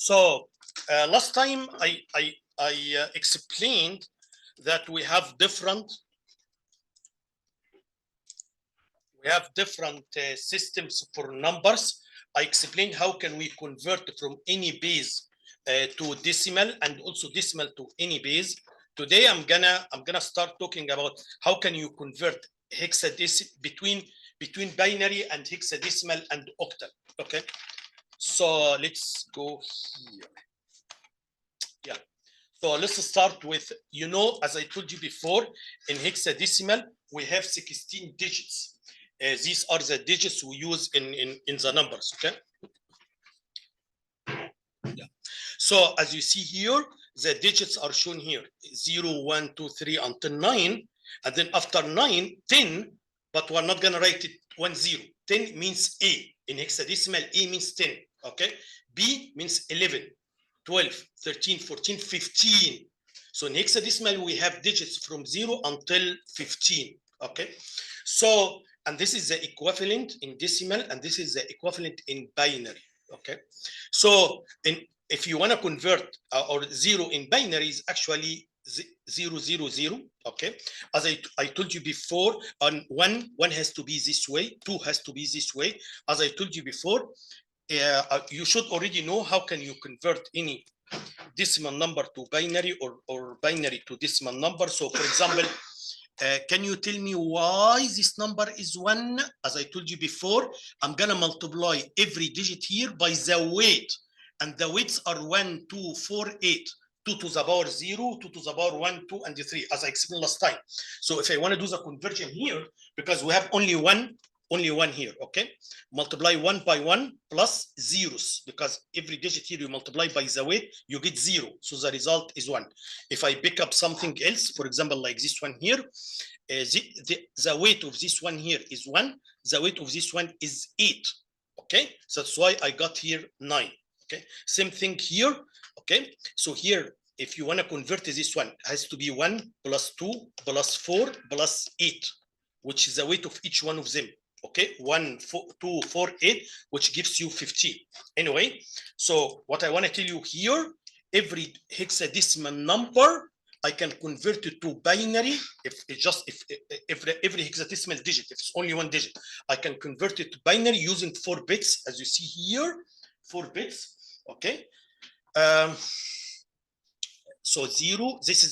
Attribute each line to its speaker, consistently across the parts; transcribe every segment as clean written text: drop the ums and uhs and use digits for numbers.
Speaker 1: So last time I explained that we have different systems for numbers. I explained how can we convert from any base to decimal, and also decimal to any base. Today I'm gonna start talking about how can you convert hexadecimal between binary and hexadecimal and octal. Okay, so let's go here. Yeah, so let's start with, as I told you before, in hexadecimal we have 16 digits. These are the digits we use in the numbers. Okay, yeah. So as you see here, the digits are shown here: 0, 1, 2, 3 until 9, and then after 9, 10. But we're not gonna write it 1, 0. 10 means A. In hexadecimal, A means 10. Okay, B means 11, 12, 13, 14, 15. So in hexadecimal, we have digits from 0 until 15. Okay, so, and this is the equivalent in decimal, and this is the equivalent in binary. Okay, so if you want to convert or 0 in binary is actually 0, 0, 0. Okay, as I told you before, on one has to be this way, 2 has to be this way. As I told you before, you should already know how can you convert any decimal number to binary or binary to decimal number. So for example, can you tell me why this number is 1? As I told you before, I'm gonna multiply every digit here by the weight, and the weights are 1, 2, 4, 8. 2 to the power 0, 2 to the power 1, 2, and 3, as I explained last time. So if I want to do the conversion here, because we have only one here, okay? Multiply 1 by 1 plus zeros, because every digit here you multiply by the weight, you get 0. So the result is 1. If I pick up something else, for example, like this one here, the weight of this one here is 1. The weight of this one is 8. Okay, so that's why I got here 9. Okay, same thing here. Okay, so here, if you want to convert this one, it has to be 1 plus 2 plus 4 plus 8, which is the weight of each one of them. Okay, 1, 4, 2, 4, 8, which gives you 15. Anyway, so what I want to tell you here, every hexadecimal number I can convert it to binary. If every hexadecimal digit, if it's only one digit, I can convert it to binary using 4 bits, as you see here, 4 bits. Okay, so 0, this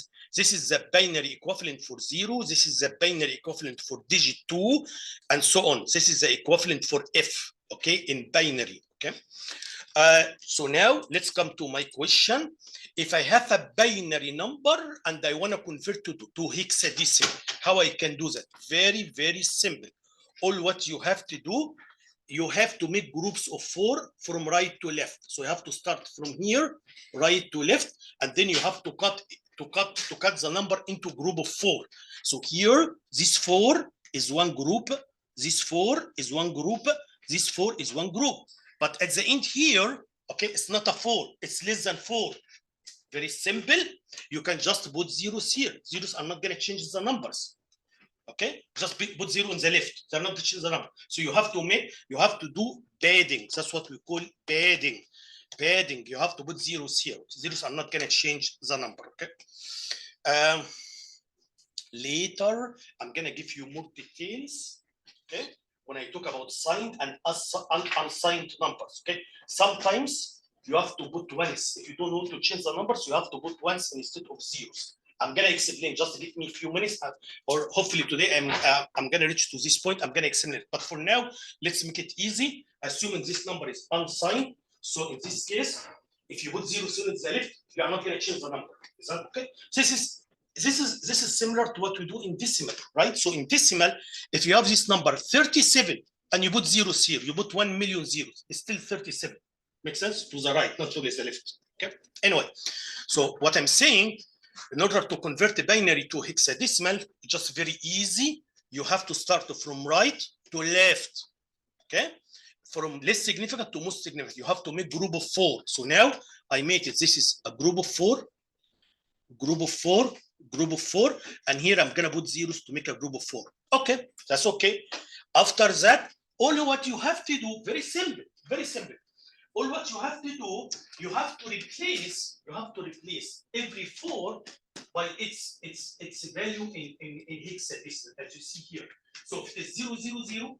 Speaker 1: is the binary equivalent for 0. This is the binary equivalent for digit 2, and so on. This is the equivalent for F, okay, in binary. Okay, so now let's come to my question. If I have a binary number and I want to convert to hexadecimal, how I can do that? Very, very simple. All what you have to do, you have to make groups of 4 from right to left. So you have to start from here, right to left, and then you have to cut the number into group of 4. So here, this 4 is one group, this 4 is one group, this 4 is one group. But at the end here, okay, it's not a 4, it's less than 4. Very simple. You can just put zeros here. Zeros are not going to change the numbers. Okay, just put 0 on the left. They're not going to change the number. So you have to do padding. That's what we call padding. Padding. You have to put zeros here. Zeros are not going to change the number. Okay. Later, I'm going to give you more details. Okay, when I talk about signed and unsigned numbers. Okay, sometimes you have to put ones. If you don't want to change the numbers, you have to put ones instead of zeros. I'm gonna explain. Just give me a few minutes, or hopefully today I'm gonna reach to this point. I'm gonna explain it. But for now, let's make it easy. Assuming this number is unsigned, so in this case, if you put 0 on the left, you are not gonna change the number. Is that okay? So this is similar to what we do in decimal, right? So in decimal, if you have this number 37 and you put zeros here, you put 1 million zeros, it's still 37. Makes sense? To the right, not to the left. Okay. Anyway, so what I'm saying, in order to convert a binary to hexadecimal, it's just very easy. You have to start from right to left. Okay, from less significant to most significant. You have to make group of 4. So now I made it. This is a group of 4, group of 4, group of 4, and here I'm gonna put zeros to make a group of 4. Okay, that's okay. After that, all what you have to do, very simple, very simple. all what you have to do, you have to replace every 4 by its value in hexadecimal, as you see here. So if it is 0, 0, 0,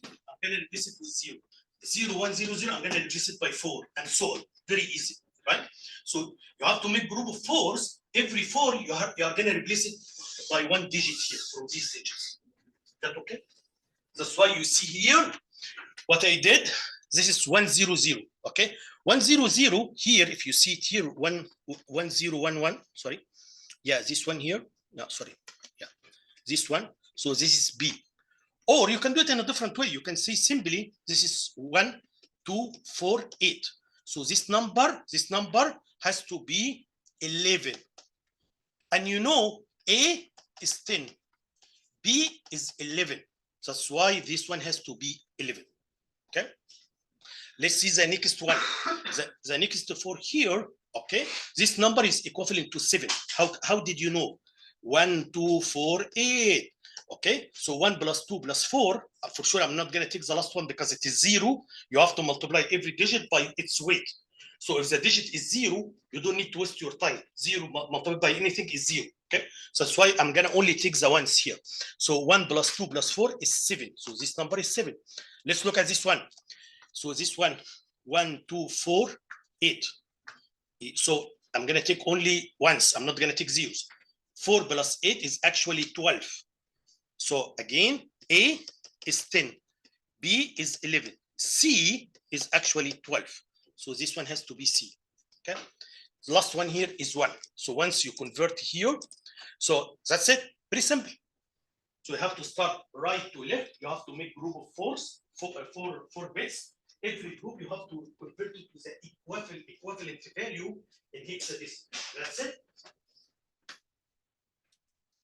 Speaker 1: I'm going to replace it with 0. 0, 1, 0, 0, I'm going to replace it by 4, and so on. Very easy, right? So you have to make group of 4s. Every 4, you are going to replace it by 1 digit here from these digits. Is that okay? That's why you see here what I did. This is 1, 0, 0. Okay, 1, 0, 0 here. If you see it here, 1, 1, 0, 1, 1. Sorry, yeah, this one here. No, sorry, yeah, this one. So this is B. Or you can do it in a different way. You can say simply this is 1, 2, 4, 8. So this number has to be 11. And you know A is 10, B is 11. That's why this one has to be 11. Okay. Let's see the next one. The next 4 here. Okay. This number is equivalent to 7. How did you know? 1, 2, 4, 8. Okay. So 1 plus 2 plus 4. For sure, I'm not going to take the last one because it is 0. You have to multiply every digit by its weight. So if the digit is 0, you don't need to waste your time. 0 multiplied by anything is 0. Okay. So that's why I'm going to only take the ones here. So 1 plus 2 plus 4 is 7. So this number is 7. Let's look at this one. So this one, 1, 2, 4, 8. So I'm going to take only ones. I'm not going to take zeros. 4 plus 8 is actually 12. So again, A is 10. B is 11. C is actually 12. So this one has to be C. Okay. The last one here is 1. So once you convert here, so that's it. Pretty simple. So you have to start right to left. You have to make group of 4 bits. Every group you have to convert it to the equivalent value in hexadecimal. That's it.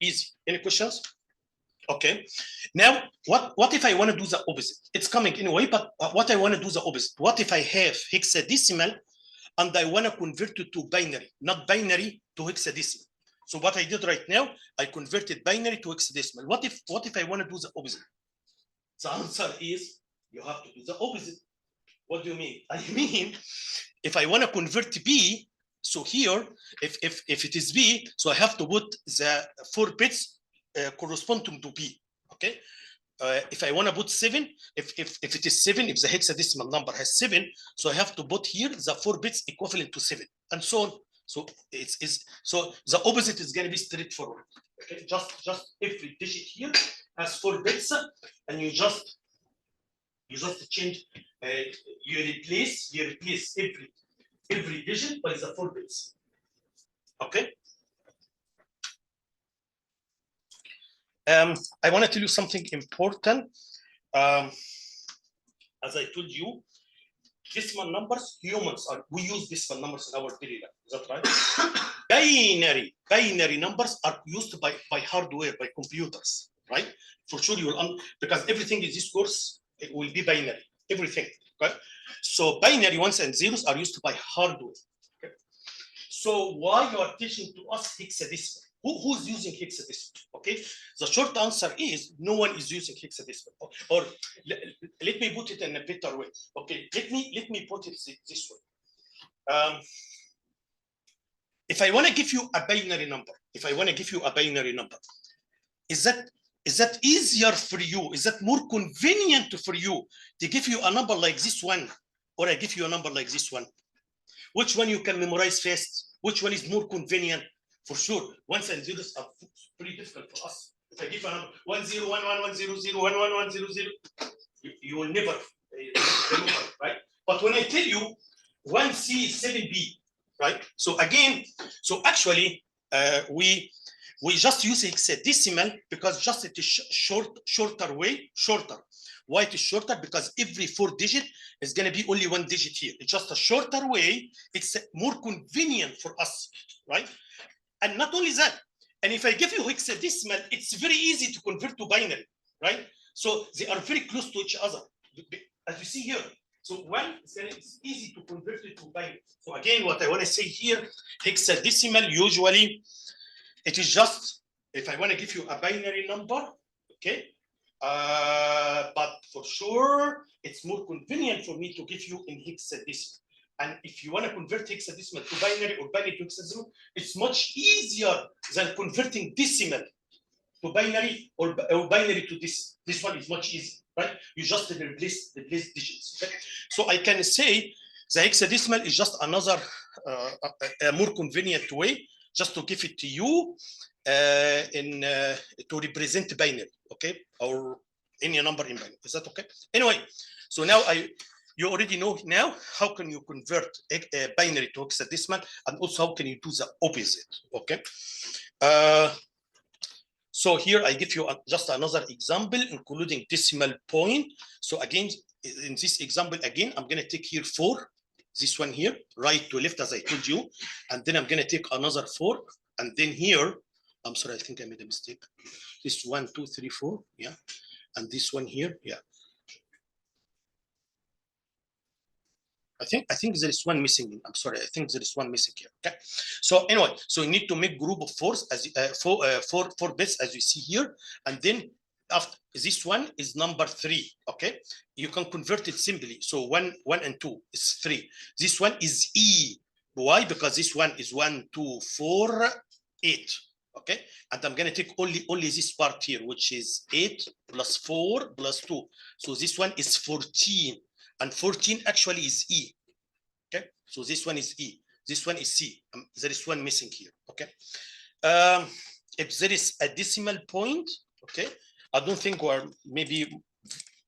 Speaker 1: Easy. Any questions? Okay. Now, what if I want to do the opposite? It's coming anyway, but what I want to do the opposite. What if I have hexadecimal and I want to convert it to binary, not binary to hexadecimal? So what I did right now, I converted binary to hexadecimal. What if I want to do the opposite? The answer is you have to do the opposite. What do you mean? I mean, if I want to convert B, so here, if it is B, so I have to put the 4 bits corresponding to B. Okay. If I want to put 7, if it is 7, if the hexadecimal number has 7, so I have to put here the 4 bits equivalent to 7, and so on. So so the opposite is going to be straightforward. Okay, just every digit here has 4 bits, and you just change. You replace every digit by the 4 bits. Okay. I want to tell you something important. As I told you, decimal numbers, we use decimal numbers in our daily life. Is that right? Binary numbers are used by hardware, by computers, right? For sure, because everything in this course, it will be binary. Everything. Okay. So binary ones and zeros are used by hardware. Okay. So why you are teaching to us hexadecimal? Who's using hexadecimal? Okay. The short answer is no one is using hexadecimal. Or let me put it in a better way. Okay. Let me put it this way. If I want to give you a binary number, is that easier for you? Is that more convenient for you to give you a number like this one, or I give you a number like this one? Which one you can memorize first? Which one is more convenient? For sure, ones and zeros are pretty difficult for us. If I give a number 1 0 1 1 1 0 0 1 1 1 0 0, you will never remember, right? But when I tell you 1C is 7B, right? So again, so actually we just use hexadecimal because just it is shorter. Why it is shorter? Because every 4 digit is going to be only 1 digit here. It's just a shorter way. It's more convenient for us, right? And not only that, and if I give you hexadecimal, it's very easy to convert to binary, right? So they are very close to each other, as you see here. So it's easy to convert it to binary. So again, what I want to say here, hexadecimal usually, it is just, if I want to give you a binary number, okay, But for sure, it's more convenient for me to give you in hexadecimal. And if you want to convert hexadecimal to binary or binary to hexadecimal, it's much easier than converting decimal to binary or binary to this. This one is much easier, right? You just replace digits. Okay? So I can say the hexadecimal is just another a more convenient way just to give it to you to represent binary, okay, or any number in binary. Is that okay? Anyway, so now you already know now how can you convert a binary to hexadecimal, and also how can you do the opposite, okay? So here I give you just another example, including decimal point. So again, in this example, again, I'm going to take here 4, this one here, right to left, as I told you. And then I'm going to take another 4. And then here, I'm sorry, I think I made a mistake. This 1, 2, 3, 4, yeah. And this one here, yeah. I think there is one missing. I'm sorry. I think there is one missing here. Okay. So anyway, so you need to make group of 4s as four bits as you see here, and then after this one is number 3. Okay, you can convert it simply. So 1 and 2 is 3. This one is E. Why? Because this one is 1, 2, 4, 8. Okay, and I'm gonna take only this part here, which is 8 plus 4 plus 2. So this one is 14. And 14 actually is E. Okay, so this one is E. This one is C. There is one missing here. Okay, if there is a decimal point, okay, I don't think we're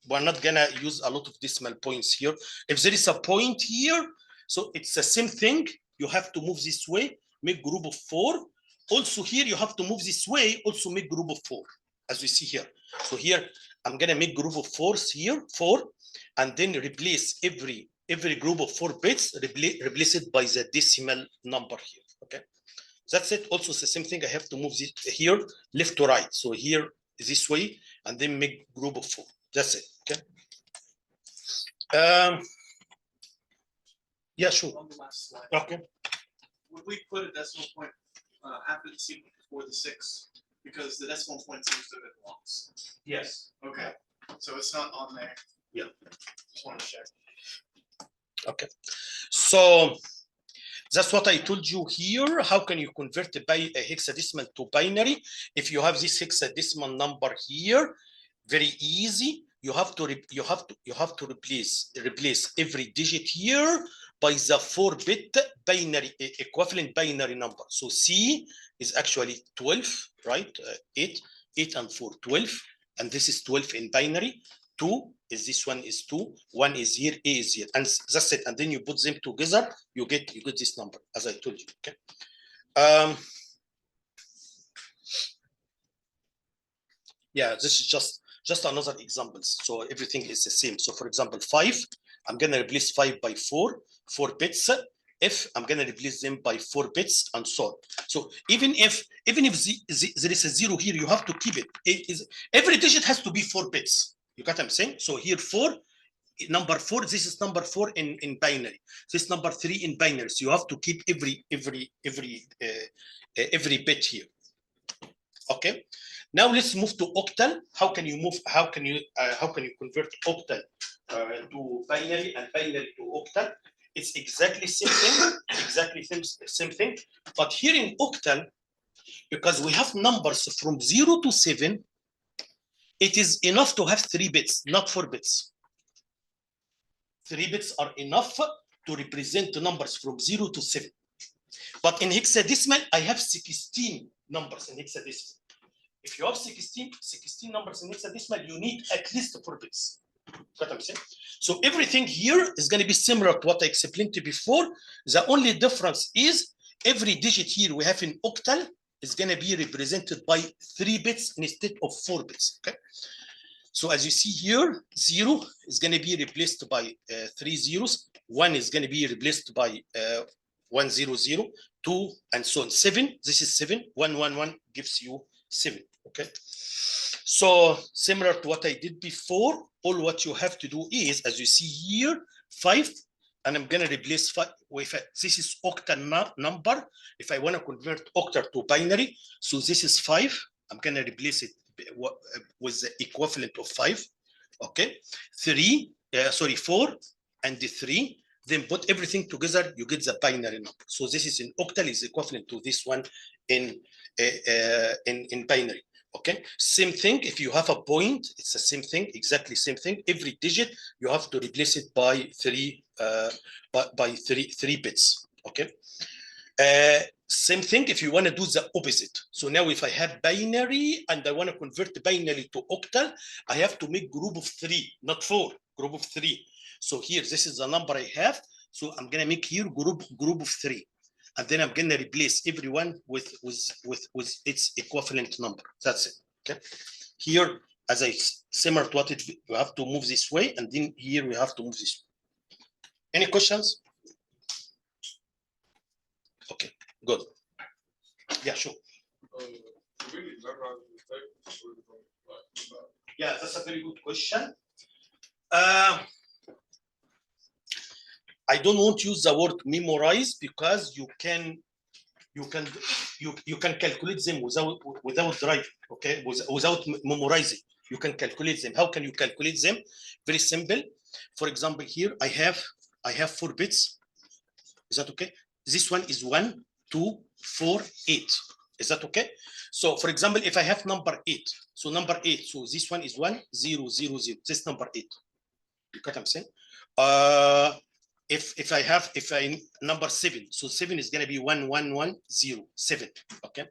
Speaker 1: not gonna use a lot of decimal points here. If there is a point here, so it's the same thing. You have to move this way, make group of 4. Also here you have to move this way, also make group of 4, as we see here. So here I'm gonna make group of 4s here, 4. And then replace every group of 4 bits, replace it by the decimal number here. Okay, that's it. Also, it's the same thing. I have to move this here left to right. So here this way, and then make group of 4. That's it. Okay. Yeah, sure.
Speaker 2: On the last slide.
Speaker 1: Okay.
Speaker 2: Would we put a decimal point after the sequence before the 6? Because the decimal point seems to have been lost.
Speaker 1: Yes.
Speaker 2: Okay. So it's not on there.
Speaker 1: Yeah.
Speaker 2: Just want to check.
Speaker 1: Okay. So that's what I told you here. How can you convert a hexadecimal to binary? If you have this hexadecimal number here, very easy. You have to replace every digit here by the 4-bit binary equivalent binary number. So C is actually 12, right? 8 and 4, 12, and this is 12 in binary. 2 is this one is 2, 1 is here, A is here, and that's it. And then you put them together, you get this number, as I told you. Okay. Yeah, this is just another example. So everything is the same. So for example, 5, I'm gonna replace 5 by 4 bits. If I'm gonna replace them by 4 bits, and so on. So even if there is a 0 here, you have to keep it. Every digit has to be 4 bits. You got what I'm saying? So here 4, number 4. This is number 4 in binary. This is number 3 in binary. So you have to keep every bit here. Okay. Now let's move to octal. How can you convert octal to binary and binary to octal? It's exactly same thing. Exactly same thing. But here in octal, because we have numbers from 0 to 7. It is enough to have 3 bits, not 4 bits. 3 bits are enough to represent the numbers from 0 to 7. But in hexadecimal, I have 16 numbers in hexadecimal. If you have 16 numbers in hexadecimal, you need at least 4 bits. What I'm saying? So everything here is going to be similar to what I explained to you before. The only difference is every digit here we have in octal is going to be represented by 3 bits instead of 4 bits. Okay. So as you see here, 0 is going to be replaced by 3 zeros. 1 is going to be replaced by 1 0 0, 2, and so on. 7. This is 7. 1 1 1 gives you 7. Okay. So similar to what I did before, all what you have to do is, as you see here, 5. And I'm going to replace 5 with this is octal number. If I want to convert octal to binary, so this is 5. I'm going to replace it with the equivalent of 5. Okay, 4 and 3. Then put everything together, you get the binary number. So this is in octal is equivalent to this one in binary. Okay, same thing. If you have a point, it's the same thing, exactly same thing. Every digit you have to replace it by 3 3 bits. Okay. Same thing if you want to do the opposite. So now if I have binary and I want to convert binary to octal, I have to make group of 3, not 4, group of 3. So here, this is the number I have. So I'm gonna make here group of 3. And then I'm gonna replace everyone with its equivalent number. That's it. Okay. Here, as I similar to what we have to move this way, and then here we have to move this way. Any questions? Okay, good. Yeah, sure. Yeah, that's a very good question. I don't want to use the word memorize because you can calculate them without driving. Okay, without memorizing, you can calculate them. How can you calculate them? Very simple. For example, here I have 4 bits. Is that okay? This one is 1, 2, 4, 8. Is that okay? So for example, if I have number 8, so number 8, so this one is 1, 0, 0, 0. This number 8. You get what I'm saying? If I number 7, so 7 is gonna be 1, 1, 1, 0, 7. Okay.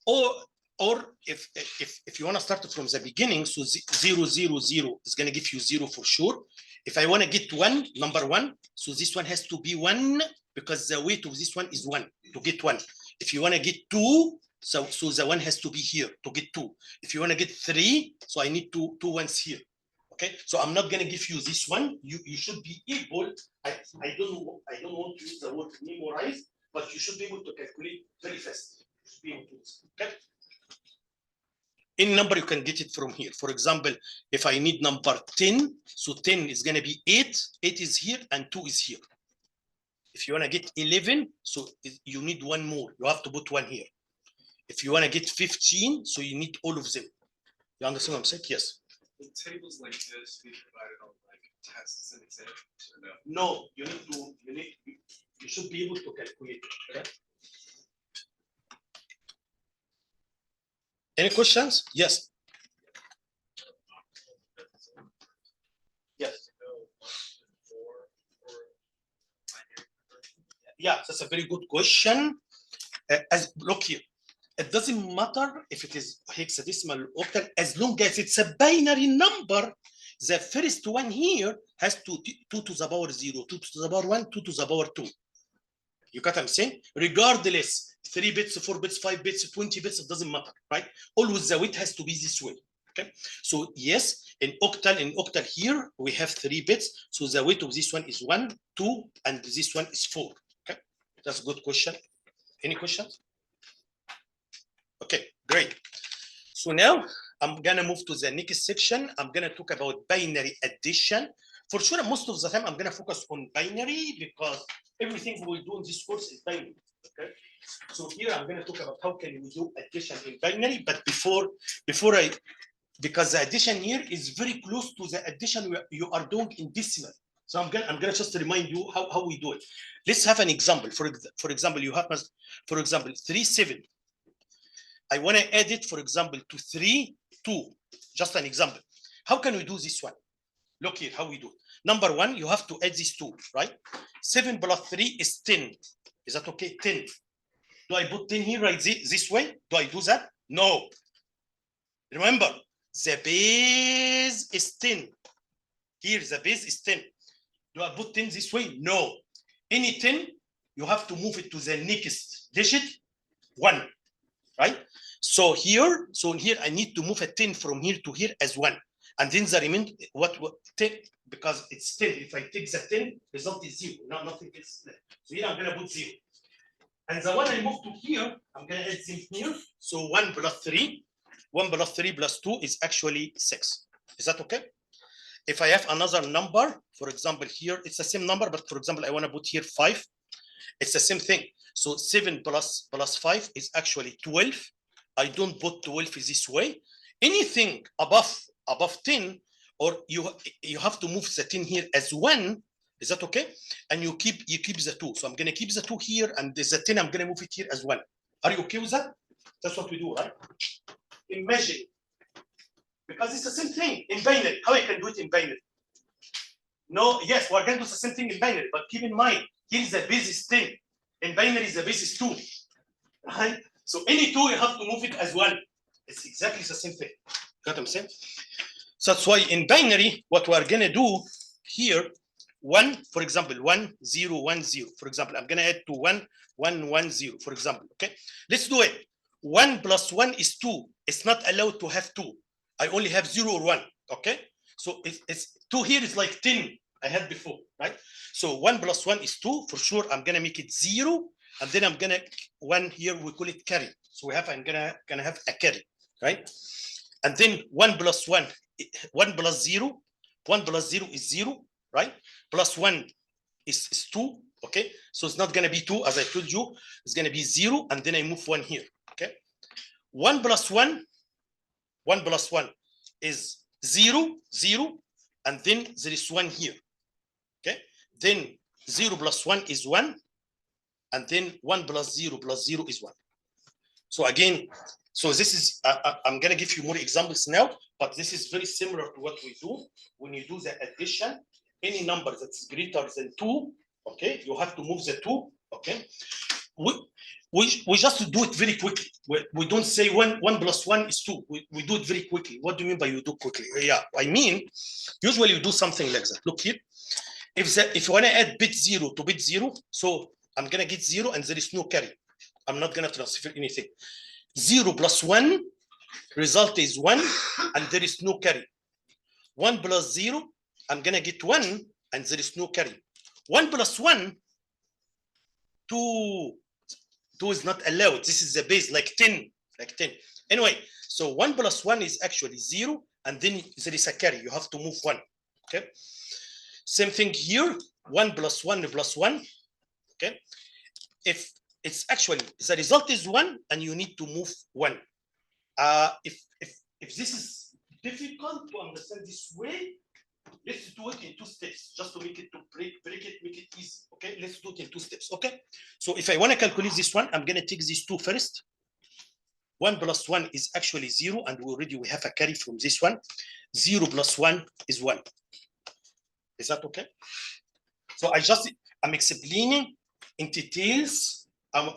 Speaker 1: Or if you want to start from the beginning, so 0, 0, 0 is gonna give you 0 for sure. If I want to get 1, number 1, so this one has to be 1 because the weight of this one is 1 to get 1. If you want to get 2, so the 1 has to be here to get 2. If you want to get 3, so I need 2 ones here. Okay, so I'm not going to give you this one. You should be able. I don't want to use the word memorize, but you should be able to calculate very fast. You should be able to do this. Okay. Any number you can get it from here. For example, if I need number 10, so 10 is going to be 8. 8 is here and 2 is here. If you want to get 11, so you need 1 more. You have to put 1 here. If you want to get 15, so you need all of them. You understand what I'm saying? Yes.
Speaker 2: Will tables like this be provided on like tests and exams or no?
Speaker 1: No, you should be able to calculate it. Okay? Any questions? Yes. Yes. Yeah, that's a very good question. Look here. It doesn't matter if it is hexadecimal or octal, as long as it's a binary number. The first one here has 2 to the power 0, 2 to the power 1, 2 to the power 2. You got what I'm saying? Regardless, 3 bits, 4 bits, 5 bits, 20 bits, it doesn't matter, right? Always the weight has to be this way. Okay. So yes, in octal here we have 3 bits. So the weight of this one is 1, 2, and this one is 4. Okay, that's a good question. Any questions? Okay, great. So now I'm gonna move to the next section. I'm gonna talk about binary addition. For sure, most of the time I'm gonna focus on binary because everything we will do in this course is binary. Okay. So here I'm gonna talk about how can we do addition in binary. But before because the addition here is very close to the addition you are doing in decimal. So I'm gonna just remind you how we do it. Let's have an example. For example, you have, for example, 3, 7. I want to add it, for example, to 3, 2. Just an example. How can we do this one? Look here how we do it. Number 1, you have to add these 2, right? 7 plus 3 is 10. Is that okay? 10. Do I put 10 here right this way? Do I do that? No. Remember, the base is 10. Here, the base is 10. Do I put 10 this way? No. Any 10, you have to move it to the next digit, 1. Right? So here I need to move a 10 from here to here as 1. And then the remainder, what 10, because it's 10. If I take the 10, result is 0. No, nothing is left. So here I'm gonna put 0. And the one I move to here, I'm gonna add them here. So 1 plus 3. 1 plus 3 plus 2 is actually 6. Is that okay? If I have another number, for example, here, it's the same number, but for example, I want to put here 5. It's the same thing. So 7 plus 5 is actually 12. I don't put 12 this way. Anything above 10, or you have to move the 10 here as 1. Is that okay? And you keep the 2. So I'm going to keep the 2 here, and the 10 I'm going to move it here as 1. Are you okay with that? That's what we do, right? In measuring, because it's the same thing in binary. How I can do it in binary? No, yes, we're going to do the same thing in binary, but keep in mind, here is the base is 10. In binary, the base is 2. Right? So any 2, you have to move it as 1. It's exactly the same thing. Got what I'm saying? So that's why in binary, what we're going to do here, 1, for example, 1, 0, 1, 0. For example, I'm going to add to 1, 1, 1, 0, for example. Okay, let's do it. 1 plus 1 is 2. It's not allowed to have 2. I only have 0 or 1. Okay, so it's 2 here is like 10 I had before, right? So 1 plus 1 is 2 for sure. I'm going to make it 0, and then I'm going to 1 here, we call it carry. So I'm going to have a carry, right? And then 1 plus 1, 1 plus 0, 1 plus 0 is 0, right? Plus 1 is 2, okay? So it's not going to be 2, as I told you. It's going to be 0, and then I move 1 here, okay? 1 plus 1 is 0, 0, and then there is 1 here, okay? Then 0 plus 1 is 1, and then 1 plus 0 is 1. So again, so this is, I'm going to give you more examples now, but this is very similar to what we do when you do the addition. Any number that's greater than 2, okay, you have to move the 2, okay. We just do it very quickly. We don't say 1 plus 1 is 2. We do it very quickly. What do you mean by you do quickly? Yeah, I mean, usually you do something like that. Look here. If you want to add bit 0 to bit 0, so I'm going to get 0 and there is no carry. I'm not going to transfer anything. 0 plus 1, result is 1, and there is no carry. 1 plus 0, I'm going to get 1, and there is no carry. 1 plus 1, 2 is not allowed. This is the base, like 10. Anyway, so 1 plus 1 is actually 0, and then there is a carry. You have to move 1, okay? Same thing here, 1 plus 1 plus 1, okay? If it's actually, the result is 1, and you need to move 1. If this is difficult to understand this way, let's do it in 2 steps, just to make it, to break it, make it easy. Okay, let's do it in 2 steps. Okay, so if I want to calculate this one, I'm going to take these 2 first. 1 plus 1 is actually 0, and we have a carry from this one. 0 plus 1 is 1. Is that okay? So I'm explaining in details. I'm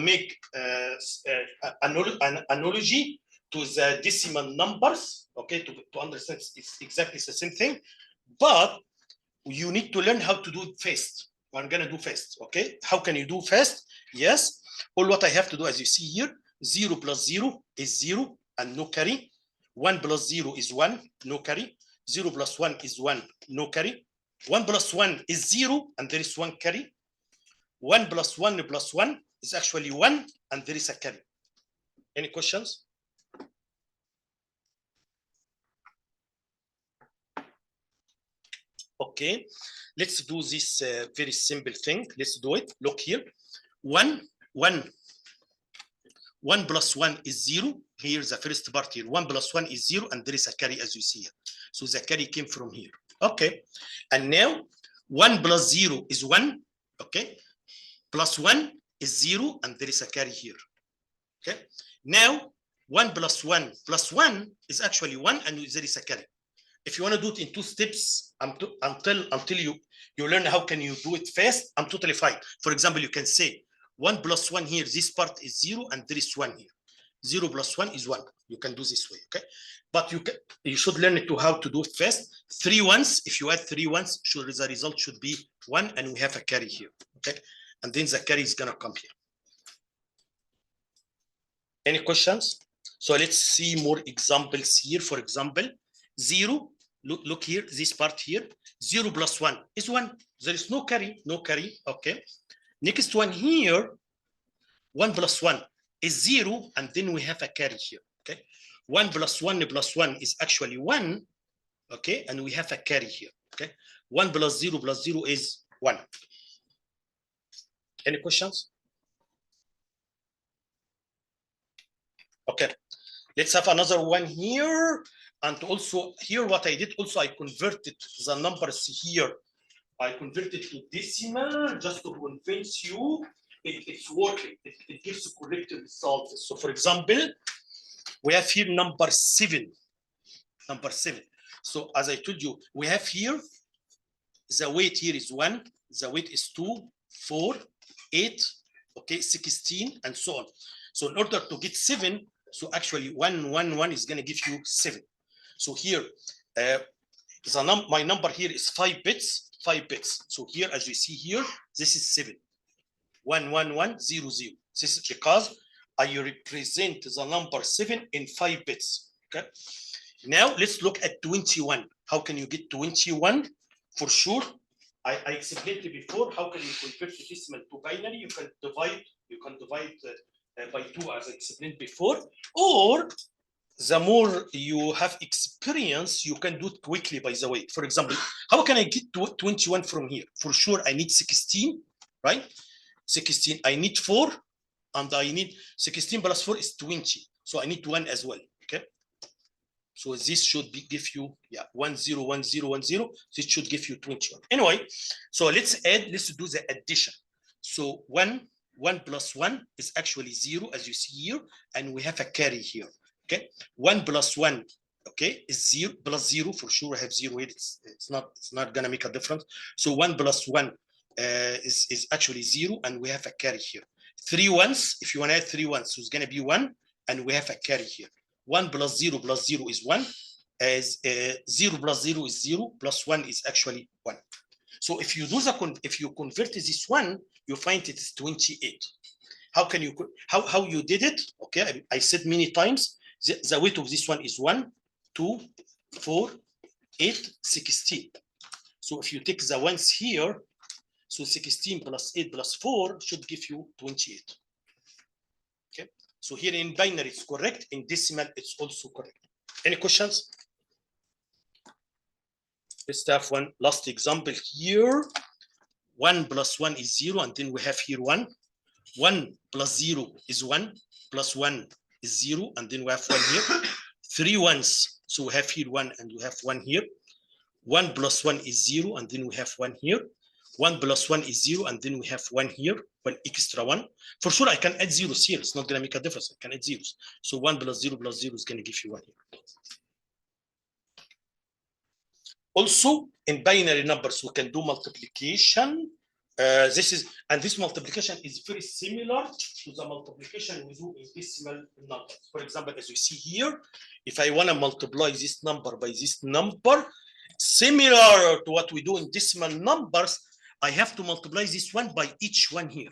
Speaker 1: make an analogy to the decimal numbers, okay, to understand it's exactly the same thing, but you need to learn how to do it fast. I'm going to do fast, okay? How can you do fast? Yes, all what I have to do, as you see here, 0 plus 0 is 0 and no carry. 1 plus 0 is 1, no carry. 0 plus 1 is 1, no carry. 1 plus 1 is 0, and there is 1 carry. 1 plus 1 plus 1 is actually 1, and there is a carry. Any questions? Okay, let's do this very simple thing. Let's do it. Look here. 1 plus 1 is 0. Here's the first part here. 1 plus 1 is 0, and there is a carry, as you see here. So the carry came from here. Okay, and now 1 plus 0 is 1. Okay, plus 1 is 0, and there is a carry here. Okay, now 1 plus 1 plus 1 is actually 1, and there is a carry. If you want to do it in 2 steps, until you learn how can you do it fast, I'm totally fine. For example, you can say 1 plus 1 here, this part is 0, and there is 1 here. 0 plus 1 is 1. You can do this way, okay? But you should learn it to how to do it fast. 3 ones, if you add 3 ones, the result should be 1, and we have a carry here, okay? And then the carry is gonna come here. Any questions? So let's see more examples here. For example, 0, look here, this part here, 0 plus 1 is 1. There is no carry, okay? Next one here, 1 plus 1 is 0, and then we have a carry here, okay? 1 plus 1 plus 1 is actually 1, okay? And we have a carry here, okay? 1 plus 0 is 1. Any questions? Okay, let's have another one here. And also here, what I did also, I converted the numbers here. I converted to decimal just to convince you it's working. It gives correct results. So for example, we have here number 7. Number 7. So as I told you, we have here, the weight here is 1, the weight is 2, 4, 8, okay, 16, and so on. So in order to get 7, so actually 1, 1, 1 is going to give you 7. So here, my number here is 5 bits, 5 bits. So here, as you see here, this is 7. 1, 1, 1, 0, 0. This is because I represent the number 7 in 5 bits. Okay. Now let's look at 21. How can you get 21? For sure, I explained it before. How can you convert the decimal to binary? You can divide by 2, as I explained before. Or the more you have experience, you can do it quickly, by the way. For example, how can I get to 21 from here? For sure, I need 16, right? 16, I need 4, and I need 16 plus 4 is 20. So I need 1 as well, okay? So this should give you, 1, 0, 1, 0, 1, 0. This should give you 21. Anyway, so let's do the addition. So 1 plus 1 is actually 0, as you see here, and we have a carry here, okay? 1 plus 1, okay, is 0, plus 0, for sure I have 0 here. It's not gonna make a difference. So 1 plus 1 is actually 0, and we have a carry here. 3 ones, if you want to add 3 ones, so it's gonna be 1, and we have a carry here. 1 plus 0 is 1, as 0 plus 0 is 0, plus 1 is actually 1. So if you convert this one, you find it is 28. How can you how you did it? Okay, I said many times the weight of this one is 1, 2, 4, 8, 16. So if you take the ones here, so 16 plus 8 plus 4 should give you 28. Okay, so here in binary it's correct, in decimal it's also correct. Any questions? Let's have one last example here. 1 plus 1 is 0, and then we have here 1. 1 plus 0 is 1, plus 1 is 0, and then we have 1 here. 3 ones, so we have here 1, and we have 1 here. 1 plus 1 is 0, and then we have 1 here. 1 plus 1 is 0, and then we have 1 here, 1 extra 1. For sure, I can add zeros here. It's not going to make a difference. I can add zeros. So 1 plus 0 is going to give you 1 here. Also, in binary numbers, we can do multiplication. This multiplication is very similar to the multiplication we do in decimal numbers. For example, as you see here, if I want to multiply this number by this number, similar to what we do in decimal numbers, I have to multiply this one by each one here.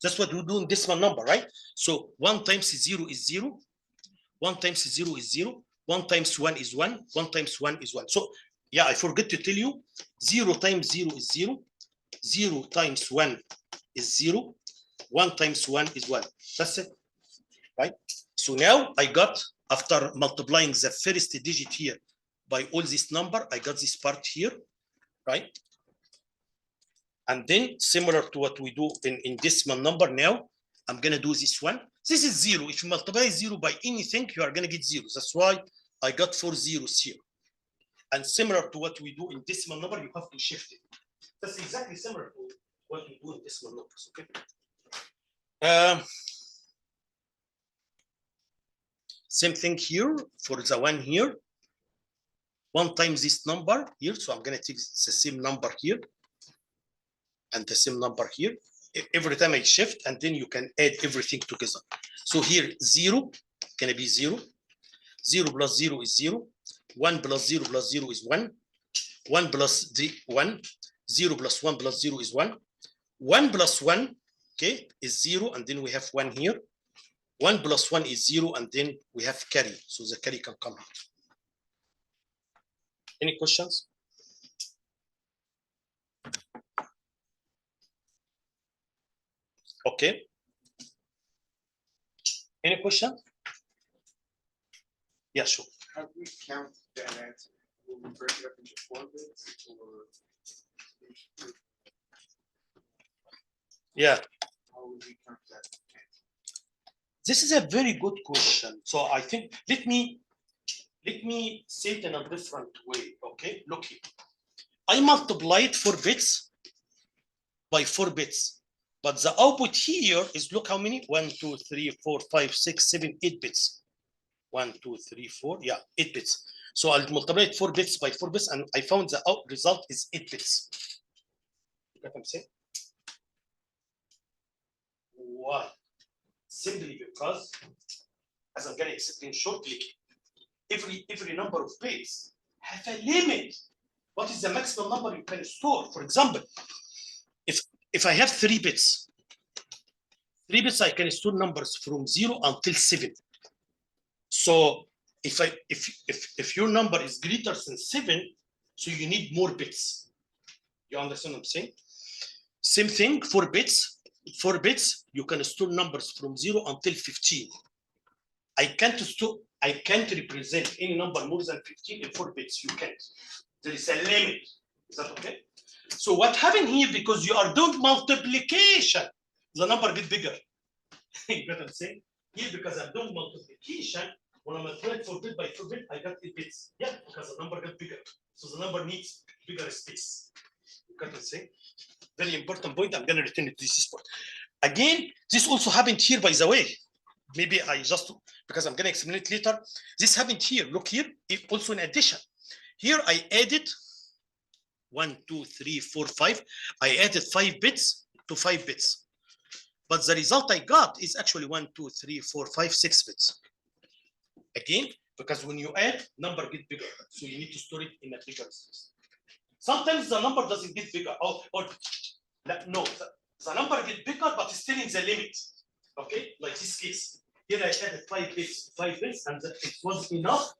Speaker 1: That's what we do in decimal number, right? So 1 times 0 is 0, 1 times 0 is 0, 1 times 1 is 1, 1 times 1 is 1. So yeah, I forget to tell you, 0 times 0 is 0, 0 times 1 is 0, 1 times 1 is 1. That's it, right? So now I got, after multiplying the first digit here by all this number, I got this part here, right? And then similar to what we do in decimal number now, I'm gonna do this one. This is 0. If you multiply 0 by anything, you are gonna get 0. That's why I got 4 zeros here. And similar to what we do in decimal number, you have to shift it. That's exactly similar to what we do in decimal numbers, okay? Same thing here for the one here. 1 times this number here, so I'm gonna take the same number here and the same number here. Every time I shift, and then you can add everything together. So here, 0 gonna be 0. 0 plus 0 is 0. 1 plus 0 plus 0 is 1. 1 plus the 1. 0 plus 1 plus 0 is 1. 1 plus 1, okay, is 0, and then we have 1 here. 1 plus 1 is 0, and then we have carry. So the carry can come out. Any questions? Okay. Any question? Yeah, sure.
Speaker 3: How do we count that answer? Will we break it up into 4 bits or?
Speaker 1: Yeah.
Speaker 3: How would we count that?
Speaker 1: This is a very good question. So I think let me say it in a different way. Okay, look here. I multiplied 4 bits by 4 bits, but the output here is, look how many? 1, 2, 3, 4, 5, 6, 7, 8 bits. 1, 2, 3, 4, yeah, 8 bits. So I'll multiply 4 bits by 4 bits, and I found the out result is 8 bits. You get what I'm saying? Why? Simply because, as I'm going to explain shortly, every number of bits have a limit. What is the maximum number you can store? For example, if I have 3 bits, I can store numbers from 0 until 7. So if your number is greater than 7, so you need more bits. You understand what I'm saying? Same thing, 4 bits. 4 bits, you can store numbers from 0 until 15. I can't represent any number more than 15 in 4 bits. You can't. There is a limit. Is that okay? So what happened here, because you are doing multiplication, the number gets bigger. You get what I'm saying? Here, because I'm doing multiplication, when I'm multiplying 4 bit by 4 bit, I got 8 bits. Yeah, because the number got bigger. So the number needs bigger space. You get what I'm saying? Very important point. I'm going to return it to this part. Again, this also happened here, by the way. Maybe I just, because I'm going to explain it later. This happened here. Look here, also in addition. Here I added 1, 2, 3, 4, 5. I added 5 bits to 5 bits. But the result I got is actually 1, 2, 3, 4, 5, 6 bits. Again, because when you add, number get bigger. So you need to store it in a bigger space. Sometimes the number doesn't get bigger. No, the number get bigger, but it's still in the limit. Okay, like this case. Here I added 5 bits, and it was enough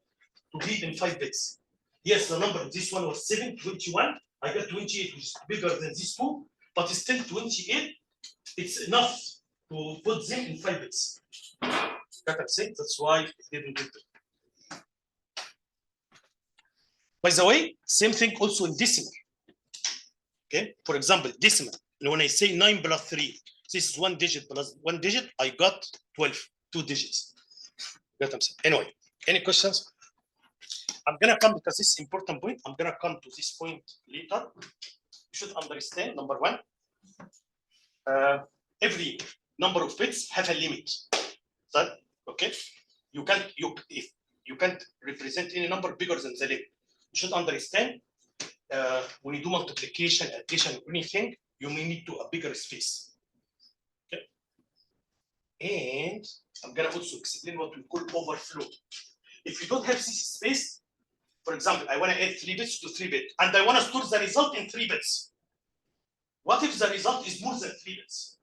Speaker 1: to be in 5 bits. Yes, the number, this one was 7, 21. I got 28, which is bigger than this two, but it's still 28. It's enough to put them in 5 bits. That's it. That's why it didn't get it. By the way, same thing also in decimal. Okay, for example, decimal. When I say 9 plus 3, this is 1 digit plus 1 digit, I got 12, 2 digits. Got what I'm saying? Anyway, any questions? I'm gonna come, because this is important point, I'm gonna come to this point later. You should understand, number one, every number of bits have a limit. That okay? You can't represent any number bigger than the limit. You should understand when you do multiplication, addition, anything, you may need to a bigger space. Okay. And I'm gonna also explain what we call overflow. If you don't have this space, for example, I want to add 3 bits to 3 bits, and I want to store the result in 3 bits. What if the result is more than 3 bits?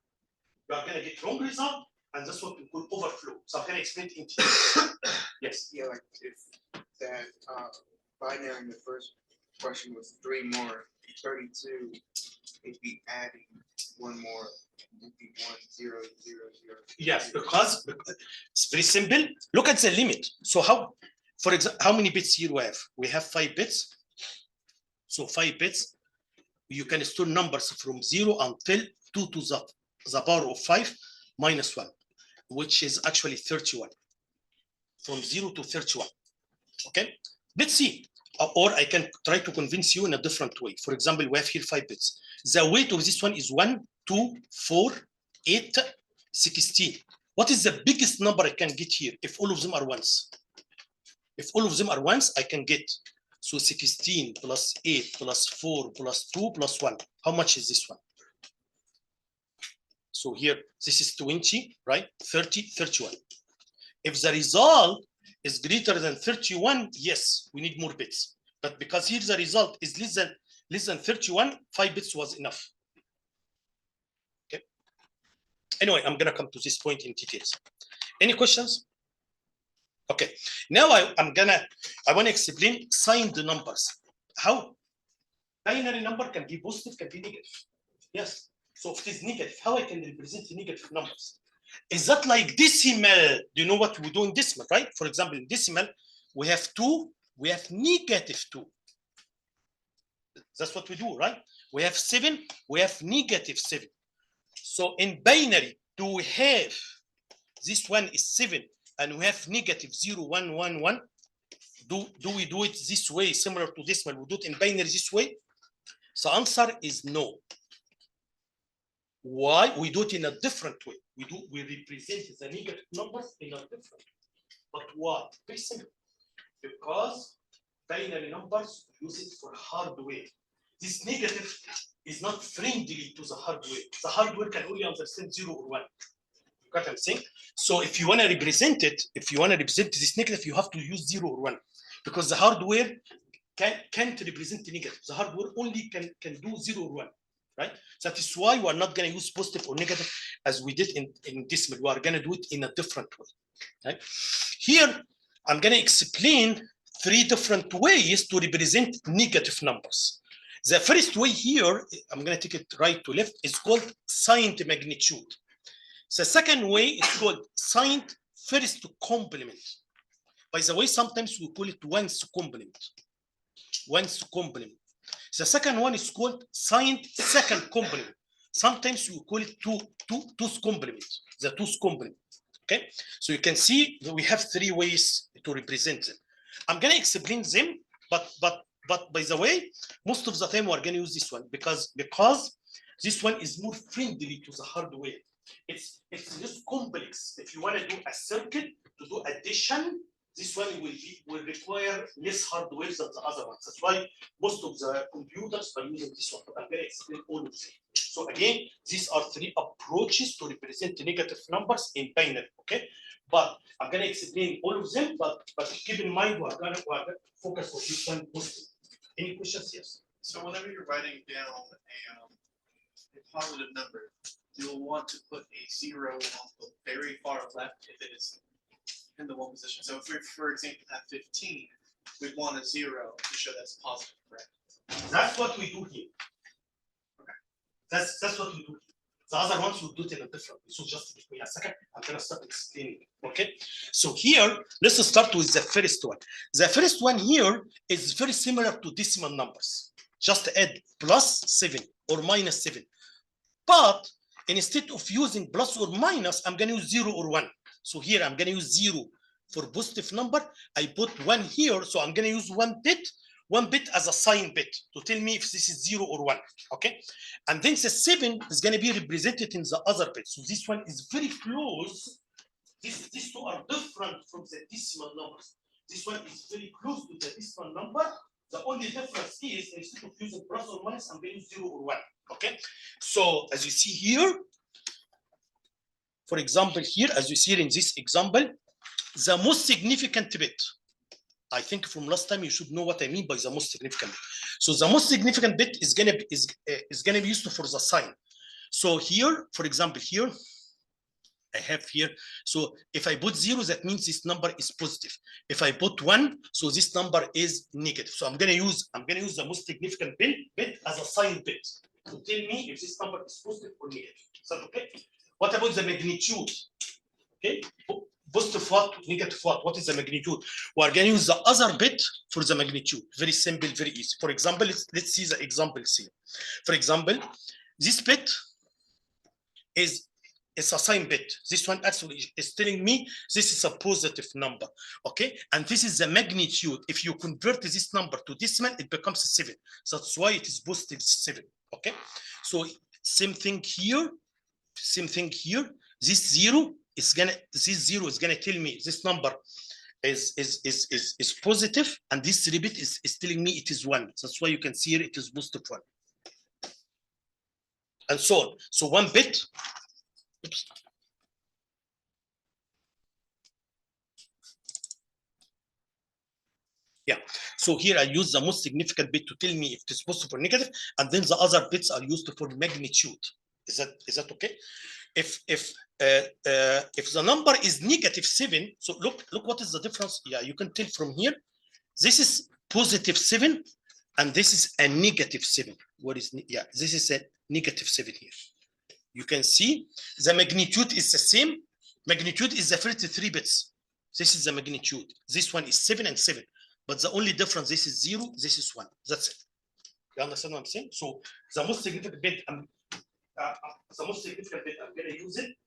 Speaker 1: You are going to get wrong result, and that's what we call overflow. So I'm going to explain it in detail. Yes.
Speaker 3: Yeah, like if that binary in the first question was 3 more, 32, it'd be adding 1 more, it'd be 1, 0, 0, 0.
Speaker 1: Yes, because it's very simple. Look at the limit. So how, for example, how many bits here we have? We have 5 bits. So 5 bits, you can store numbers from 0 until 2 to the power of 5 minus 1, which is actually 31. From 0 to 31. Okay, let's see. Or I can try to convince you in a different way. For example, we have here 5 bits. The weight of this one is 1, 2, 4, 8, 16. What is the biggest number I can get here if all of them are ones? If all of them are ones, I can get, so 16 plus 8 plus 4 plus 2 plus 1. How much is this one? So here, this is 20, right? 30, 31. If the result is greater than 31, yes, we need more bits. But because here the result is less than 31, 5 bits was enough. Okay. Anyway, I'm gonna come to this point in details. Any questions? Okay. Now I want to explain signed numbers. How binary number can be positive, can be negative. Yes. So if it is negative, how I can represent negative numbers? Is that like decimal? Do you know what we do in decimal, right? For example, in decimal, we have 2, we have negative 2. That's what we do, right? We have 7, we have negative 7. So in binary, do we have this one is 7 and we have negative 0, 1, 1, 1, do we do it this way, similar to decimal? We do it in binary this way? The answer is no. Why? We do it in a different way. We represent the negative numbers in a different way. But why? Very simple. Because binary numbers use it for hardware. This negative is not friendly to the hardware. The hardware can only understand 0 or 1. You got what I'm saying? So if you want to represent it, if you want to represent this negative, you have to use 0 or 1. Because the hardware can't represent the negative. The hardware only can do 0 or 1. Right? So that is why we're not going to use positive or negative as we did in decimal. We are going to do it in a different way. Right? Here, I'm going to explain 3 different ways to represent negative numbers. The first way here, I'm going to take it right to left, is called signed magnitude. The second way is called signed first complement. By the way, sometimes we call it ones complement. Ones complement. The second one is called signed second complement. Sometimes we call it two's complement. The two's complement. Okay, so you can see that we have 3 ways to represent them. I'm going to explain them, but by the way, most of the time we're going to use this one because this one is more friendly to the hardware. It's just complex. If you want to do a circuit to do addition, this one will require less hardware than the other ones. That's why most of the computers are using this one. I'm going to explain all of them. So again, these are 3 approaches to represent negative numbers in binary. Okay, but I'm going to explain all of them. But keep in mind we're going to focus on this one mostly. Any questions? Yes.
Speaker 2: So whenever you're writing down a positive number, you'll want to put a 0 on the very far left if it is in the 1 position. So if we, for example, have 15, we'd want a 0 to show that's positive, correct?
Speaker 1: That's what we do here.
Speaker 2: Okay.
Speaker 1: That's what we do here. The other ones will do it in a different way. So just give me a second. I'm going to start explaining. Okay. So here, let's start with the first one. The first one here is very similar to decimal numbers. Just add +7 or -7. But instead of using plus or minus, I'm going to use 0 or 1. So here I'm going to use 0 for positive number. I put 1 here, so I'm going to use 1 bit as a sign bit to tell me if this is 0 or 1. Okay, and then the 7 is going to be represented in the other bit. So this one is very close. These 2 are different from the decimal numbers. This one is very close to the decimal number. The only difference is instead of using plus or minus, I'm going to use 0 or 1. Okay, so as you see here, for example, here, as you see in this example, the most significant bit, I think from last time you should know what I mean by the most significant bit. So the most significant bit is gonna be used for the sign. So here, for example, here I have here. So if I put 0, that means this number is positive. If I put 1, so this number is negative. So I'm gonna use the most significant bit as a sign bit to tell me if this number is positive or negative. Is that okay? What about the magnitude? Okay, positive what, negative what? What is the magnitude? We are going to use the other bit for the magnitude. Very simple, very easy. For example, let's see the examples here. For example, this bit is a sign bit. This one actually is telling me this is a positive number. Okay, and this is the magnitude. If you convert this number to decimal, it becomes a 7. So that's why it is positive 7. Okay, so same thing here. Same thing here. This 0 is gonna tell me this number is positive, and this 3 bit is telling me it is 1. That's why you can see here it is positive 1, and so on. So 1 bit. Oops. Yeah. So here I use the most significant bit to tell me if it is positive or negative, and then the other bits are used for magnitude. Is that okay? If the number is -7, so look what is the difference. Yeah, you can tell from here. This is positive 7, and this is a -7. What is this is a -7 here. You can see the magnitude is the same. Magnitude is the first 3 bits. This is the magnitude. This one is 7 and 7, but the only difference, this is 0, this is 1. That's it. You understand what I'm saying? So the most significant bit, I'm going to use it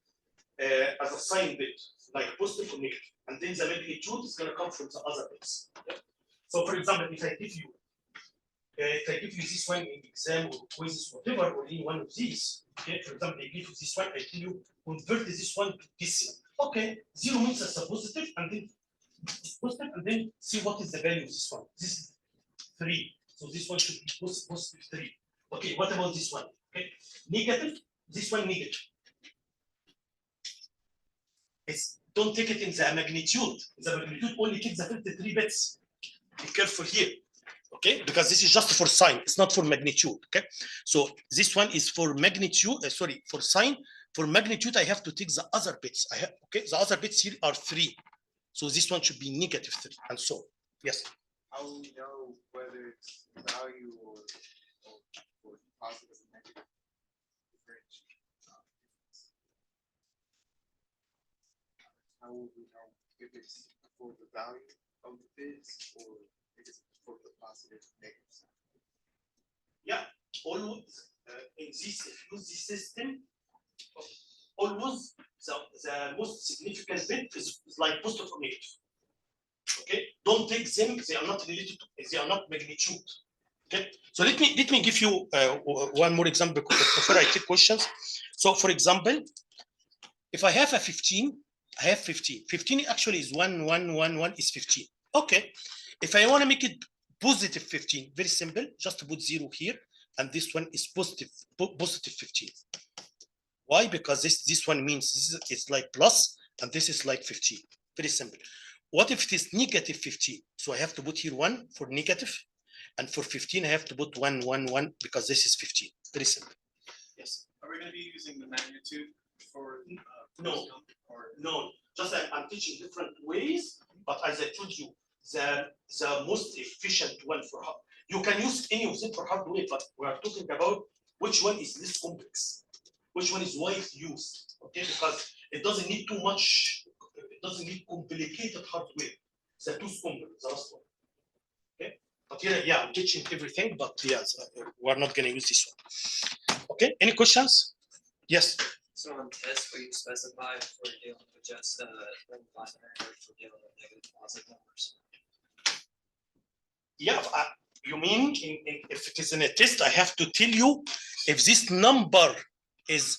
Speaker 1: as a sign bit, like positive or negative, and then the magnitude is going to come from the other bits. Okay? So, for example, if I give you this one in exam or quizzes, whatever, or any one of these, okay, for example, I give you this one, I tell you convert this one to decimal. Okay, 0 means as a positive, and then positive, and then see what is the value of this one. This is 3, so this one should be positive 3. Okay, what about this one? Okay, negative, this one negative. Don't take it in the magnitude. The magnitude only takes the first 3 bits. Be careful here, okay? Because this is just for sign, it's not for magnitude, okay? So this one is for magnitude, for sign. For magnitude, I have to take the other bits. Okay, the other bits here are 3. So this one should be negative 3, and so on. Yes?
Speaker 3: How do we know whether it's value or positive and negative difference? How will we know if it's for the value of the bits or if it's for the positive and negative side?
Speaker 1: Yeah, always in this, if you use this system, always the most significant bit is like positive or negative. Okay, don't take them, they are not related to, they are not magnitude. Okay, so let me give you one more example before I take questions. So for example, if I have a 15, I have 15. 15 actually is 1, 1, 1, 1 is 15. Okay, if I want to make it positive 15, very simple, just put 0 here, and this one is positive 15. Why? Because this one means this is like plus, and this is like 15. Very simple. What if it is negative 15? So I have to put here 1 for negative, and for 15 I have to put 1, 1, 1 because this is 15. Very simple. Yes.
Speaker 2: Are we going to be using the magnitude for?
Speaker 1: No. No. Just I'm teaching different ways, but as I told you, the most efficient one for hard. You can use any of them for hardware, but we are talking about which one is less complex, which one is widely used. Okay, because it doesn't need too much. It doesn't need complicated hardware. The two simple, the last one. Okay, but here, yeah, I'm teaching everything, but yes, we're not going to use this one. Okay, any questions? Yes.
Speaker 4: So on this, we specify if we're dealing with just binary or if we're dealing with negative positive numbers.
Speaker 1: Yeah, you mean if it is in a test, I have to tell you if this number is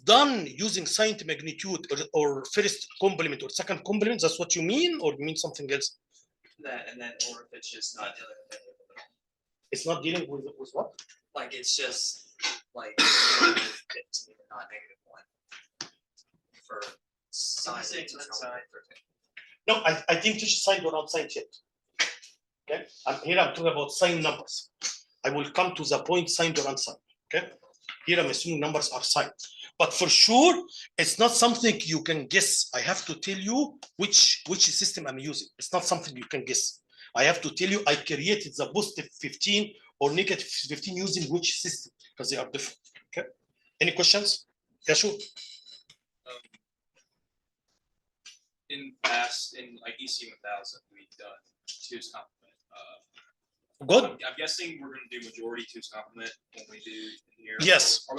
Speaker 1: done using sign to magnitude or first complement or second complement. That's what you mean, or you mean something else?
Speaker 4: That and then, or if it's just not dealing with negative at all.
Speaker 1: It's not dealing with what?
Speaker 4: Like it's just like 15 or not negative 1 for sign.
Speaker 1: No, I think teach sign or unsigned yet. Okay, I'm talking about sign numbers. I will come to the point signed or unsigned. Okay, here I'm assuming numbers are signed, but for sure it's not something you can guess. I have to tell you which system I'm using. It's not something you can guess. I have to tell you I created the positive 15 or negative 15 using which system, because they are different. Okay, any questions? Yeah, sure.
Speaker 5: In past, in like EC 1000, we've done 2's complement.
Speaker 1: Good.
Speaker 5: I'm guessing we're going to do majority 2's complement when we do in here.
Speaker 1: Yes,
Speaker 5: Are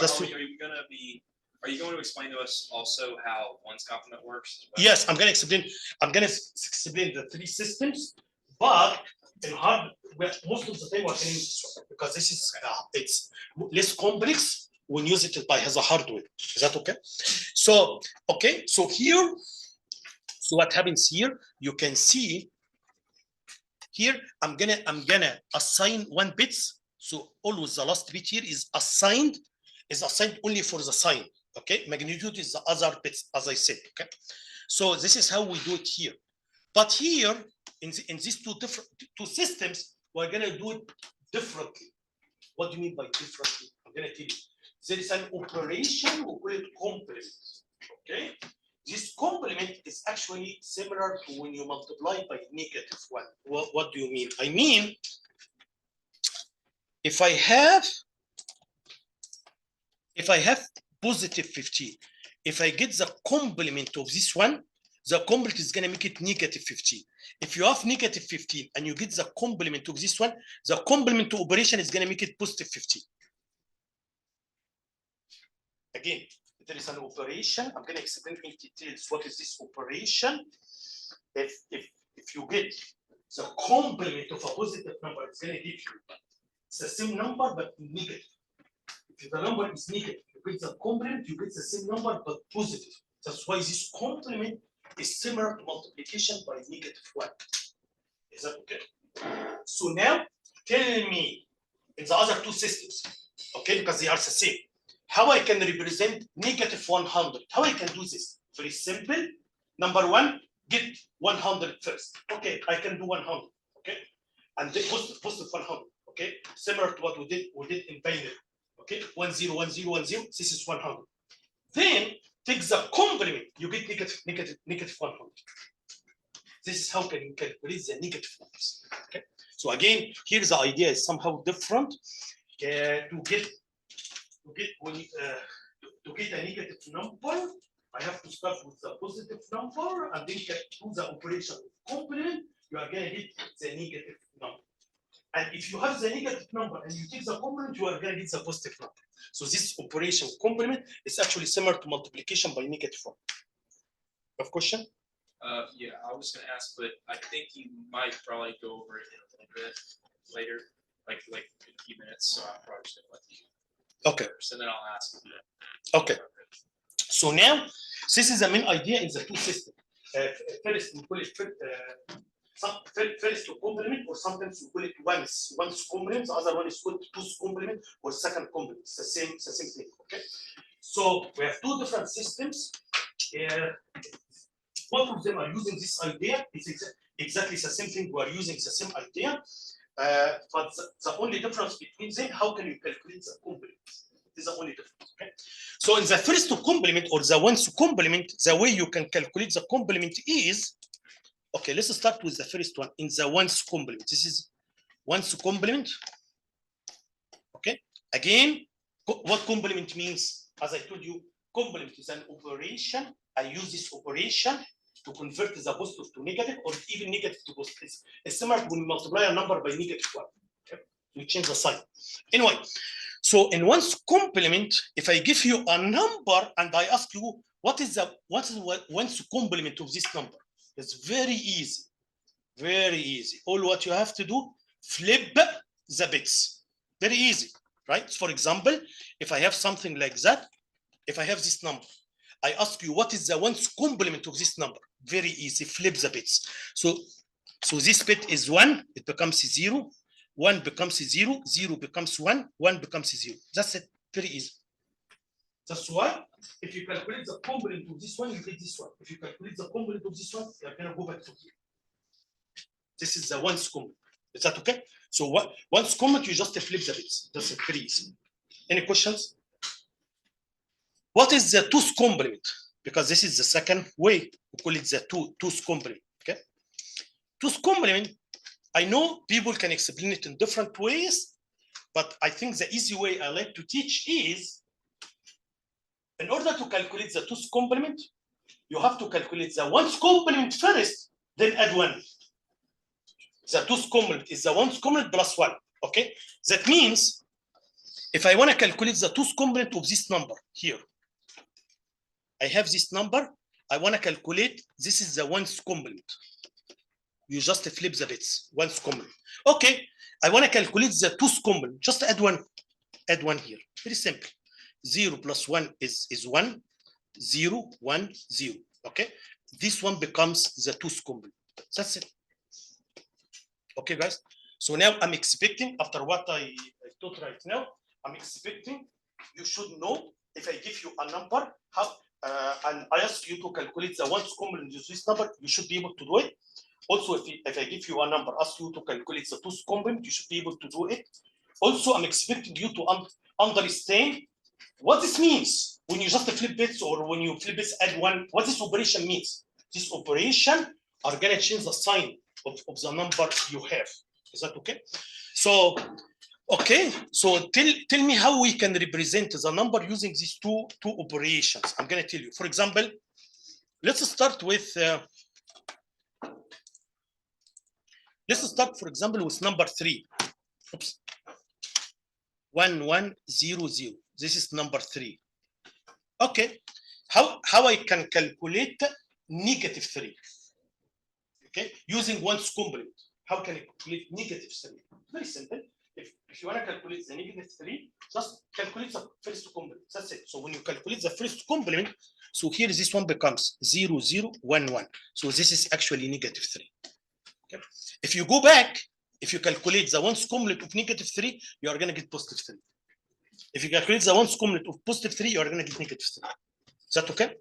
Speaker 5: you going to explain to us also how 1's complement works? As well?
Speaker 1: Yes, I'm going to explain. I'm going to explain the 3 systems, but in hard, most of the time we're going to use this one because this is it's less complex when use it by as a hardware. Is that okay? So okay, so here, so what happens here? You can see here. I'm gonna assign 1 bits. So always the last bit here is assigned only for the sign. Okay, magnitude is the other bits, as I said. Okay, so this is how we do it here. But here in these two systems, we're gonna do it differently. What do you mean by differently? I'm gonna tell you. There is an operation we call it complement. Okay, this complement is actually similar to when you multiply by -1. What do you mean? I mean, if I have positive 15, if I get the complement of this one, the complement is going to make it negative 15. If you have negative 15 and you get the complement of this one, the complement operation is going to make it positive 15. Again, there is an operation. I'm gonna explain in details what is this operation. If you get the complement of a positive number, it's gonna give you it's the same number but negative. If the number is negative, you get the complement, you get the same number but positive. That's why this complement is similar to multiplication by -1. Is that okay? So now tell me in the other two systems, okay, because they are the same, how I can represent -100. How I can do this? Very simple. Number one, get 100 first. Okay, I can do 100. Okay, and then positive 100. Okay, similar to what we did in binary. Okay, 1 0 1 0 1 0. This is 100. Then take the complement. You get negative 100. This is how can you calculate the negative numbers. Okay, so again, here the idea is somehow different. To get a negative number, I have to start with the positive number and then do the operation of complement. You are gonna get the negative number. And if you have the negative number and you take the complement, you are gonna get the positive number. So this operation complement is actually similar to multiplication by -1. Of question?
Speaker 5: Yeah, I was gonna ask, but I think you might probably go over it in a little bit later, like in a few minutes, so I'm probably just gonna let you.
Speaker 1: Okay.
Speaker 5: First, and then I'll ask.
Speaker 1: Okay. So now, this is the main idea in the two systems. First, we call it first complement, or sometimes we call it once complement. The other one is called two's complement or second complement. It's the same thing. Okay. So we have two different systems. Both of them are using this idea. It's exactly the same thing. We are using the same idea. But the only difference between them, how can you calculate the complement? This is the only difference. Okay. So in the first complement or the ones complement, the way you can calculate the complement is, okay, let's start with the first one. In the ones complement, this is ones complement. Okay. Again, what complement means? As I told you, complement is an operation. I use this operation to convert the positive to negative, or even negative to positive. It's similar when we multiply a number by -1. Okay? We change the sign. Anyway, so in one's complement, if I give you a number and I ask you what is one's complement of this number, it's very easy, very easy. All what you have to do, flip the bits. Very easy, right? For example, if I have something like that, if I have this number, I ask you what is the one's complement of this number. Very easy, flip the bits. So this bit is 1, it becomes 0, 1 becomes 0, 0 becomes 1, 1 becomes 0. That's it, very easy. That's why if you calculate the complement of this one, you get this one. If you calculate the complement of this one, you're gonna go back to here. This is the one's complement. Is that okay? So one's complement, you just flip the bits. That's it, very easy. Any questions? What is the two's complement? Because this is the second way. We call it the two's complement. Okay. Two's complement, I know people can explain it in different ways, but I think the easy way I like to teach is, in order to calculate the two's complement, you have to calculate the one's complement first, then add 1. The two's complement is the one's complement plus 1. Okay. That means if I want to calculate the two's complement of this number here, I have this number, I want to calculate, this is the one's complement. You just flip the bits, one's complement. Okay, I want to calculate the two's complement, just add 1. Add 1 here, very simple. 0 plus 1 is 1, 0, 1, 0, okay? This one becomes the two's complement, that's it. Okay, guys? So now I'm expecting, after what I taught right now, I'm expecting you should know, if I give you a number, how, and I ask you to calculate the one's complement of this number, you should be able to do it. Also, if I give you a number, ask you to calculate the two's complement, you should be able to do it. Also, I'm expecting you to understand what this means when you just flip bits, or when you flip bits add 1, what this operation means. This operation are gonna change the sign of the number you have. Is that okay? So, okay, so tell me how we can represent the number using these two operations. I'm gonna tell you. For example, let's start with for example, with number 3. Oops. 1 1 0 0. This is number 3. Okay, how I can calculate -3? Okay, using one's complement. How can I calculate -3? Very simple. If you want to calculate the -3, just calculate the first complement. That's it. So when you calculate the first complement, so here this one becomes 0, 0, 1, 1. So this is actually -3. Okay. If you go back, if you calculate the ones complement of -3, you are going to get +3. If you calculate the ones complement of +3, you are going to get -3. Is that okay?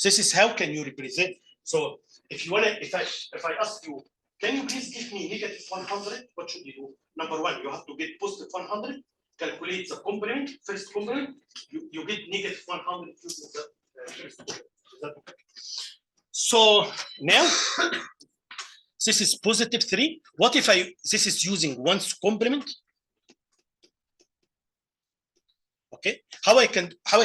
Speaker 1: This is how can you represent. So if you want to, if I ask you, can you please give me -100? What should you do? Number one, you have to get +100, calculate the complement, first complement, you get -100 using the first complement. Is that okay? So now this is +3. What if this is using one's complement? Okay, how I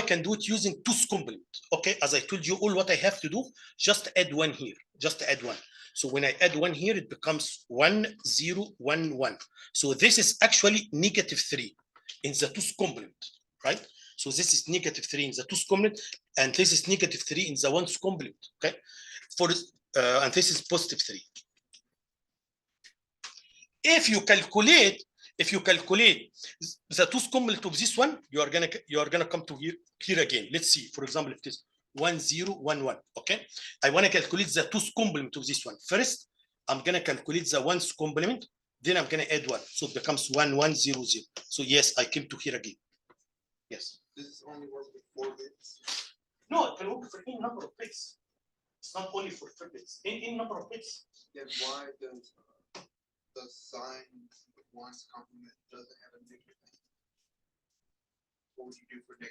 Speaker 1: can do it using 2's complement. Okay, as I told you, all what I have to do, just add 1 here, just add 1. So when I add 1 here, it becomes 1, 0, 1, 1. So this is actually -3 in the 2's complement, right? So this is -3 in the 2's complement, and this is -3 in the 1's complement. Okay, and this is +3. If you calculate the 2's complement of this one, you are gonna come to here again. Let's see, for example, if it is 1, 0, 1, 1. Okay, I want to calculate the 2's complement of this one. First, I'm gonna calculate the 1's complement, then I'm gonna add 1. So it becomes 1, 1, 0, 0. So yes, I came to here again. Yes.
Speaker 3: Does this only work with 4 bits?
Speaker 1: No, it can work for any number of bits. It's not only for 4 bits. Any number of bits.
Speaker 3: Then why does the sign of one's complement doesn't have a negative? What would you do for -8?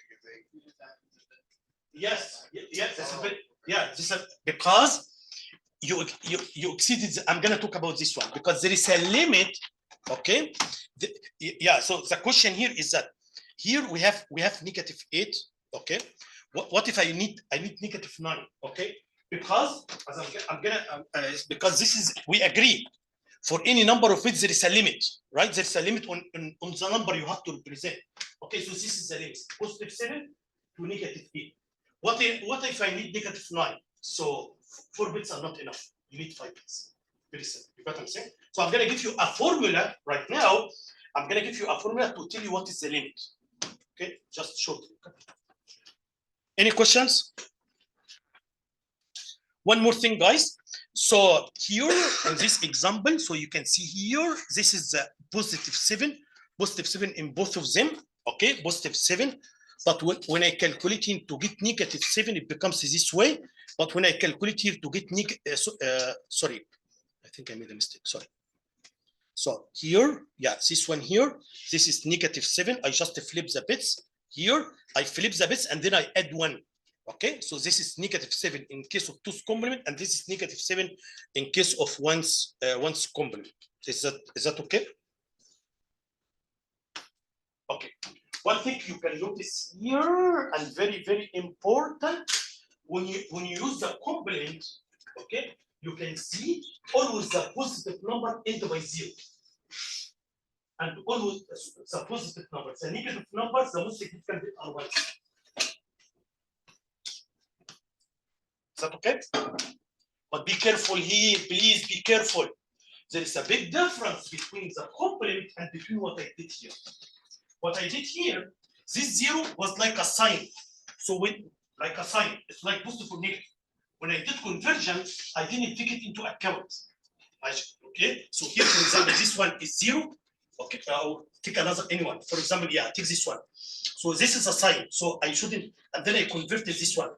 Speaker 1: Yes, yes, that's a bit. Yeah, this is because you exceeded. I'm gonna talk about this one because there is a limit. Okay, yeah. So the question here is that here we have -8. Okay, what if I need -9? Okay, because as I'm gonna because this is we agree. For any number of bits, there is a limit, right? There's a limit on the number you have to represent. Okay, so this is the limit, +7 to -8. What if I need -9? So 4 bits are not enough. You need 5 bits. Very simple. You got what I'm saying? So I'm gonna give you a formula right now. I'm gonna give you a formula to tell you what is the limit. Okay, just shortly. Any questions? One more thing, guys. So here in this example, so you can see here, this is the +7 in both of them. Okay, +7. But when I calculate here to get -7, it becomes this way. But when I calculate here to get sorry, I think I made a mistake. Sorry. So here, yeah, this one here, this is -7. I just flip the bits. Here, I flip the bits and then I add 1. Okay, so this is -7 in case of 2's complement, and this is -7 in case of one's complement. Is that okay? Okay. One thing you can notice here, and very, very important, when you use the complement, okay, you can see always the positive number end by 0. And always the positive numbers. The negative numbers, the most significant bit are 1. Is that okay? But be careful here, please be careful. There is a big difference between the complement and between what I did here. What I did here, this 0 was like a sign. So like a sign, it's like positive or negative. When I did conversion, I didn't take it into account. Okay, so here, for example, this one is 0. Okay, I'll take another anyone. For example, yeah, take this one. So this is a sign. So I shouldn't, and then I converted this one.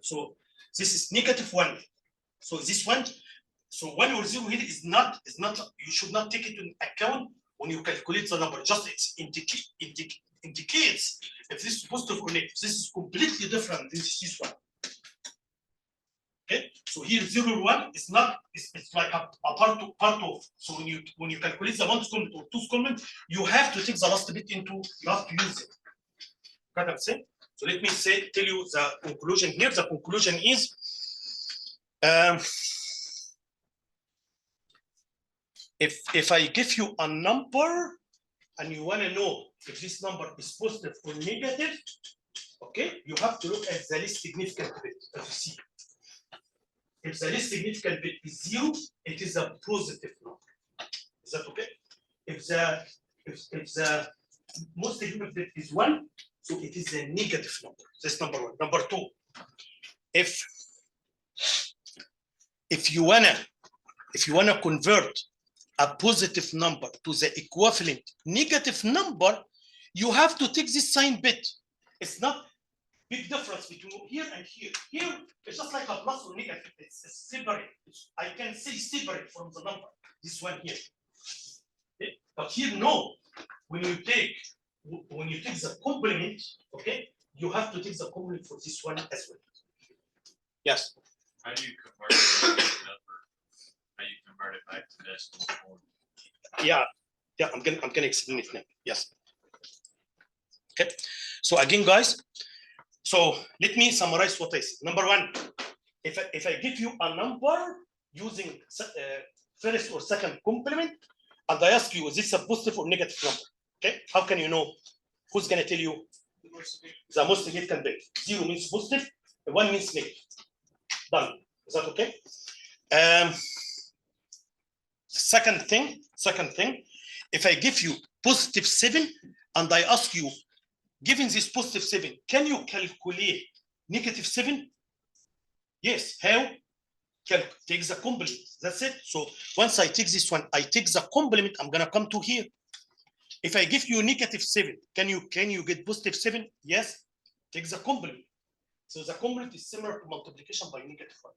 Speaker 1: So this is -1. So this one, so 1 or 0 here is not, you should not take it into account when you calculate the number. Just it indicates if this is positive or negative. This is completely different than this one. Okay, so here 0 or 1 is not, it's like a part of. So when you calculate the 1's complement or 2's complement, you have to take the last bit into, you have to use it. Got what I'm saying? So let me tell you the conclusion here. The conclusion is if I give you a number and you want to know if this number is positive or negative, Okay, you have to look at the least significant bit as you see. If the least significant bit is 0, it is a positive number. Is that okay? If the most significant bit is 1, so it is a negative number. That's number 1. Number 2, if you wanna convert a positive number to the equivalent negative number, you have to take this sign bit. It's not big difference between here and here. Here, it's just like a plus or negative. It's separate. I can say separate from the number. This one here. Okay? But here, no. When you take the complement, okay, you have to take the complement for this one as well. Yes.
Speaker 6: How do you convert the number? How you convert it back to decimal form?
Speaker 1: Yeah, I'm gonna explain it now. Yes. Okay. So again, guys. So let me summarize what I said. Number 1, if I give you a number using first or second complement, and I ask you, is this a positive or negative number? Okay. How can you know? Who's gonna tell you? The most significant bit. 0 means positive, 1 means negative. Done. Is that okay? Second thing, if I give you positive 7 and I ask you, given this positive 7, can you calculate negative 7? Yes. How? Take the complement. That's it. So once I take this one, I take the complement, I'm gonna come to here. If I give you negative 7, can you get positive 7? Yes. Take the complement. So the complement is similar to multiplication by negative 1.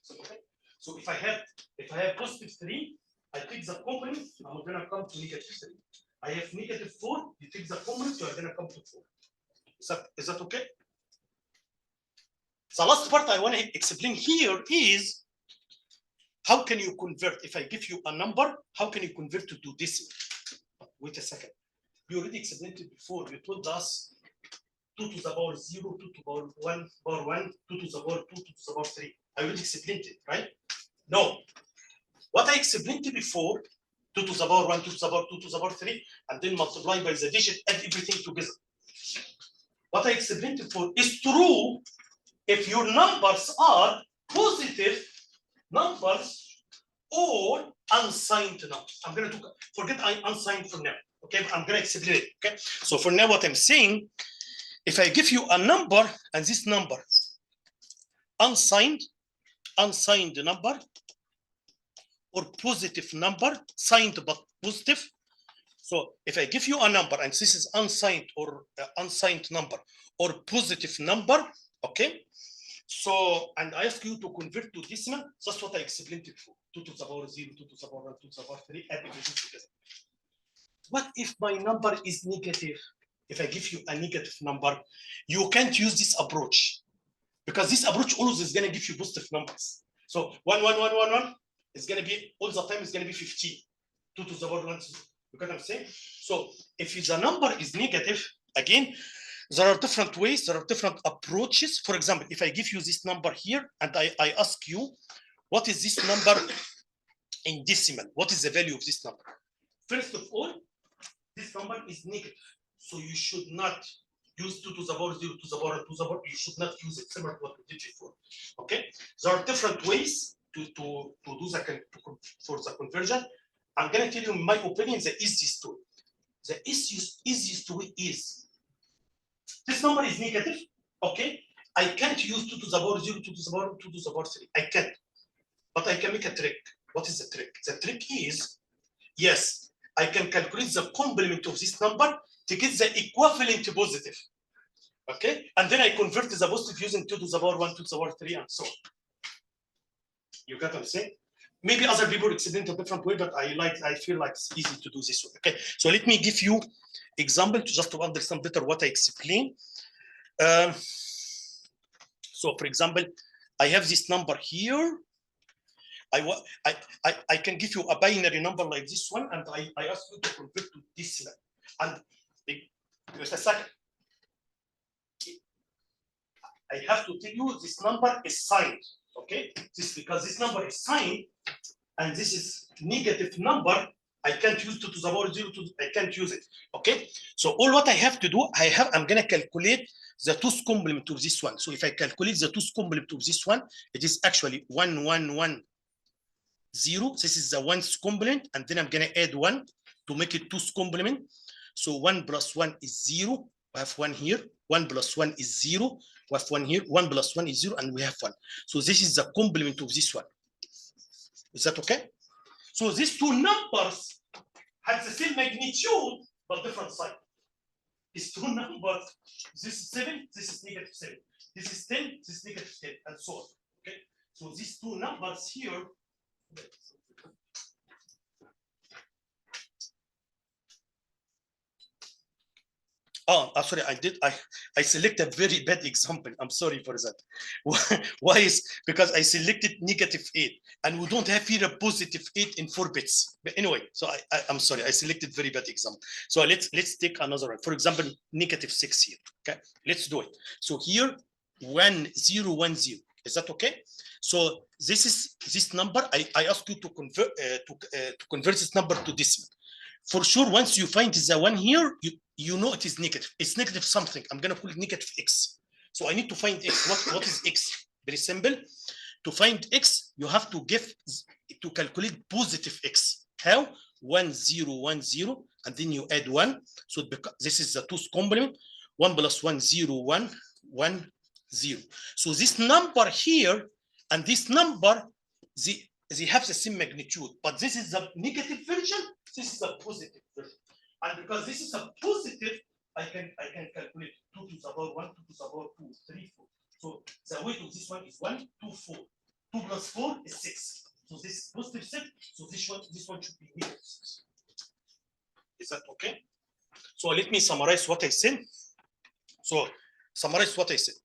Speaker 1: So, okay. So if I have positive 3, I take the complement, I'm gonna come to negative 3. I have negative 4, you take the complement, you are gonna come to 4. Is that okay? The last part I want to explain here is how can you convert? If I give you a number, how can you convert to decimal? Wait a second. You already explained it before. You told us 2 to the power 0, 2 to the power 1, power 1, 2 to the power 2, 2 to the power 3. I already explained it, right? No. What I explained before, 2 to the power 1, 2 to the power 2 to the power 3, and then multiply by the digit, add everything together. What I explained before is true if your numbers are positive numbers or unsigned numbers. I'm going to forget unsigned for now. Okay, I'm going to explain it. Okay, so for now, what I'm saying, if I give you a number and this number unsigned number or positive number, signed but positive. So if I give you a number and this is unsigned or unsigned number or positive number, okay. So, and I ask you to convert to decimal, that's what I explained before. 2 to the power 0, 2 to the power 1, 2 to the power 3, add everything together. What if my number is negative? If I give you a negative number, you can't use this approach because this approach always is going to give you positive numbers. So 1, 1, 1, 1, 1 is going to be, all the time is going to be 15. 2 to the power 1, you get what I'm saying? So if the number is negative, again, there are different ways, there are different approaches. For example, if I give you this number here and I ask you, what is this number in decimal? What is the value of this number? First of all, this number is negative. So you should not use 2 to the power 0 to the power 2 to the power. You should not use it similar to what we did before. Okay? There are different ways to do for the conversion. I'm going to tell you, in my opinion, the easiest way. The easiest way is this number is negative, okay? I can't use 2 to the power 0, 2 to the power 2 to the power 3. I can't. But I can make a trick. What is the trick? The trick is, yes, I can calculate the complement of this number to get the equivalent positive. Okay? And then I convert the positive using 2 to the power 1, 2 to the power 3, and so on. You get what I'm saying? Maybe other people explain it a different way, but I feel like it's easy to do this way. Okay, so let me give you example just to understand better what I explain. So for example, I have this number here. I can give you a binary number like this one, and I ask you to convert to decimal. And just a second. I have to tell you this number is signed. Okay, this because this number is signed and this is negative number. I can't use 2 to the power 0 I can't use it. Okay. So all what I have to do, I'm gonna calculate the 2's complement of this one. So if I calculate the 2's complement of this one, it is actually 1, 1, 1, 0. This is the 1's complement, and then I'm gonna add 1 to make it 2's complement. So 1 plus 1 is 0. We have 1 here. 1 plus 1 is 0. We have 1 here. 1 plus 1 is 0, and we have 1. So this is the complement of this one. Is that okay? So these two numbers have the same magnitude but different sign. These two numbers, this is 7, this is negative 7. This is 10, this is negative 10, and so on. Okay. So these two numbers here. Oh, sorry, I select a very bad example. I'm sorry for that. Why is because I selected negative 8, and we don't have here a positive 8 in 4 bits. But anyway, so I'm sorry, I selected very bad example. So let's take another one. For example, negative 6 here. Okay, let's do it. So here 1 0 1 0. Is that okay? So this number. I ask you to convert this number to decimal. For sure, once you find the one here, you know it is negative. It's negative something. I'm gonna call it negative x. So I need to find x. What is x? Very simple. To find x, you have to calculate positive x. How? 1 0 1 0, and then you add 1. So this is the 2's complement. 1 plus 1 0 1 1 0. So this number here and this number, they have the same magnitude, but this is the negative version. This is a positive version, and because this is a positive, I can calculate 2 to the power 1, 2 to the power 2, 3, 4. So the weight of this one is 1, 2, 4. 2 plus 4 is 6. So this is positive 6. So this one should be negative 6. Is that okay? So let me summarize what I said. So summarize what I said.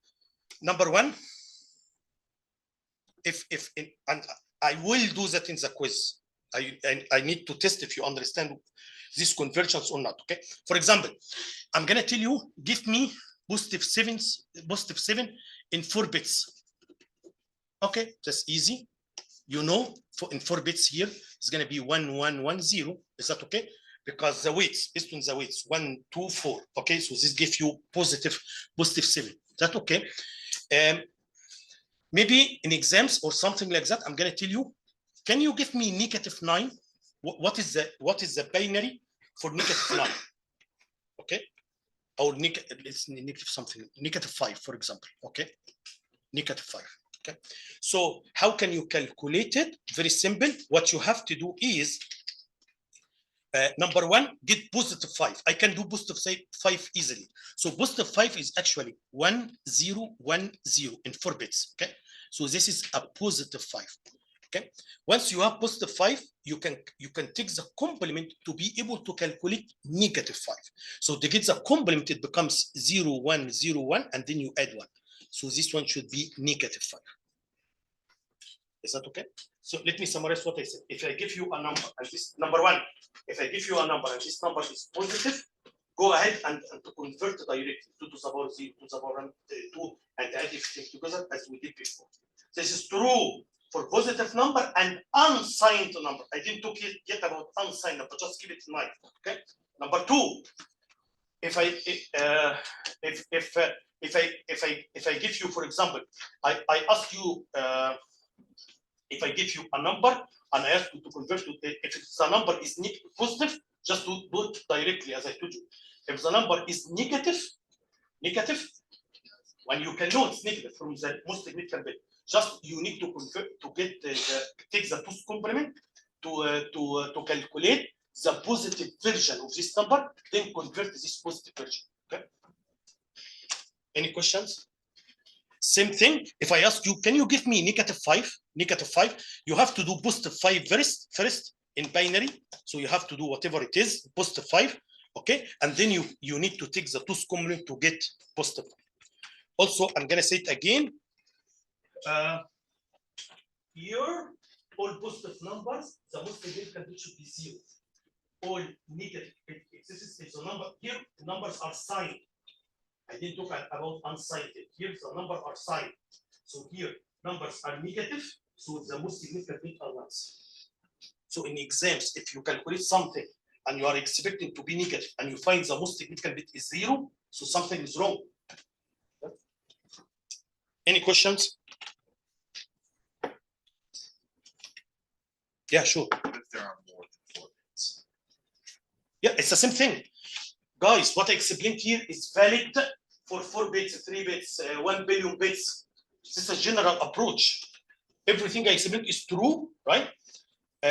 Speaker 1: Number one, and I will do that in the quiz. I need to test if you understand these conversions or not. Okay. For example, I'm gonna tell you, give me positive 7 in 4 bits. Okay, that's easy. You know, in 4 bits here, it's gonna be 1 1 1 0. Is that okay? Because the weights, based on the weights, 1 2 4. Okay, so this gives you positive 7. Is that okay? Maybe in exams or something like that, I'm gonna tell you, can you give me negative 9? What is the binary for negative 9? Okay, or it's negative something, negative 5, for example. Okay, negative 5. Okay, so how can you calculate it? Very simple. What you have to do is number one, get positive 5. I can do positive 5 easily. So positive 5 is actually 1 0 1 0 in 4 bits. Okay, so this is a positive 5. Okay, once you have positive 5, you can take the complement to be able to calculate negative 5. So to get the complement, it becomes 0 1 0 1, and then you add 1. So this one should be negative 5. Is that okay? So let me summarize what I said. If I give you a number, and this number one, if I give you a number and this number is positive, go ahead and to convert it directly to the power 0, to the power 2, and add everything together as we did before. This is true for positive number and unsigned number. I didn't talk yet about unsigned number, just keep it in mind. Okay. Number two, if I give you, for example, I ask you, if I give you a number and I ask you to convert to, if the number is positive, just do it directly as I told you. If the number is negative, when you can know it's negative from the most significant bit, just you need to convert to get take the 2's complement to calculate the positive version of this number, then convert this positive version. Okay. Any questions? Same thing. If I ask you, can you give me negative 5? Negative 5. You have to do positive 5 first in binary. So you have to do whatever it is, positive 5. Okay, and then you need to take the 2's complement to get positive 5. Also, I'm gonna say it again. Here, all positive numbers, the most significant bit should be 0. All negative, if the number here, the numbers are signed. I didn't talk about unsigned. Here, the numbers are signed. So here, numbers are negative, so the most significant bit are 1s. So in exams, if you calculate something and you are expecting to be negative and you find the most significant bit is 0, so something is wrong. Any questions? Yeah, sure.
Speaker 6: What if there are more than 4 bits?
Speaker 1: Yeah, it's the same thing. Guys, what I explained here is valid for 4 bits, 3 bits, 1 billion bits. This is a general approach. Everything I explained is true, right?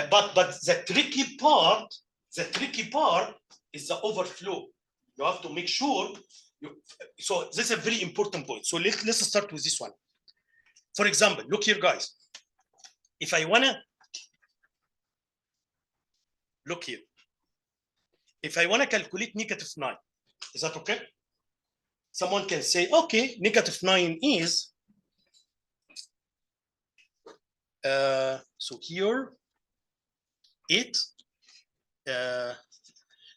Speaker 1: But the tricky part is the overflow. You have to make sure so this is a very important point. So let's start with this one. For example, look here, guys. If I wanna look here, if I wanna calculate -9, is that okay? Someone can say, okay, -9 is so here 8,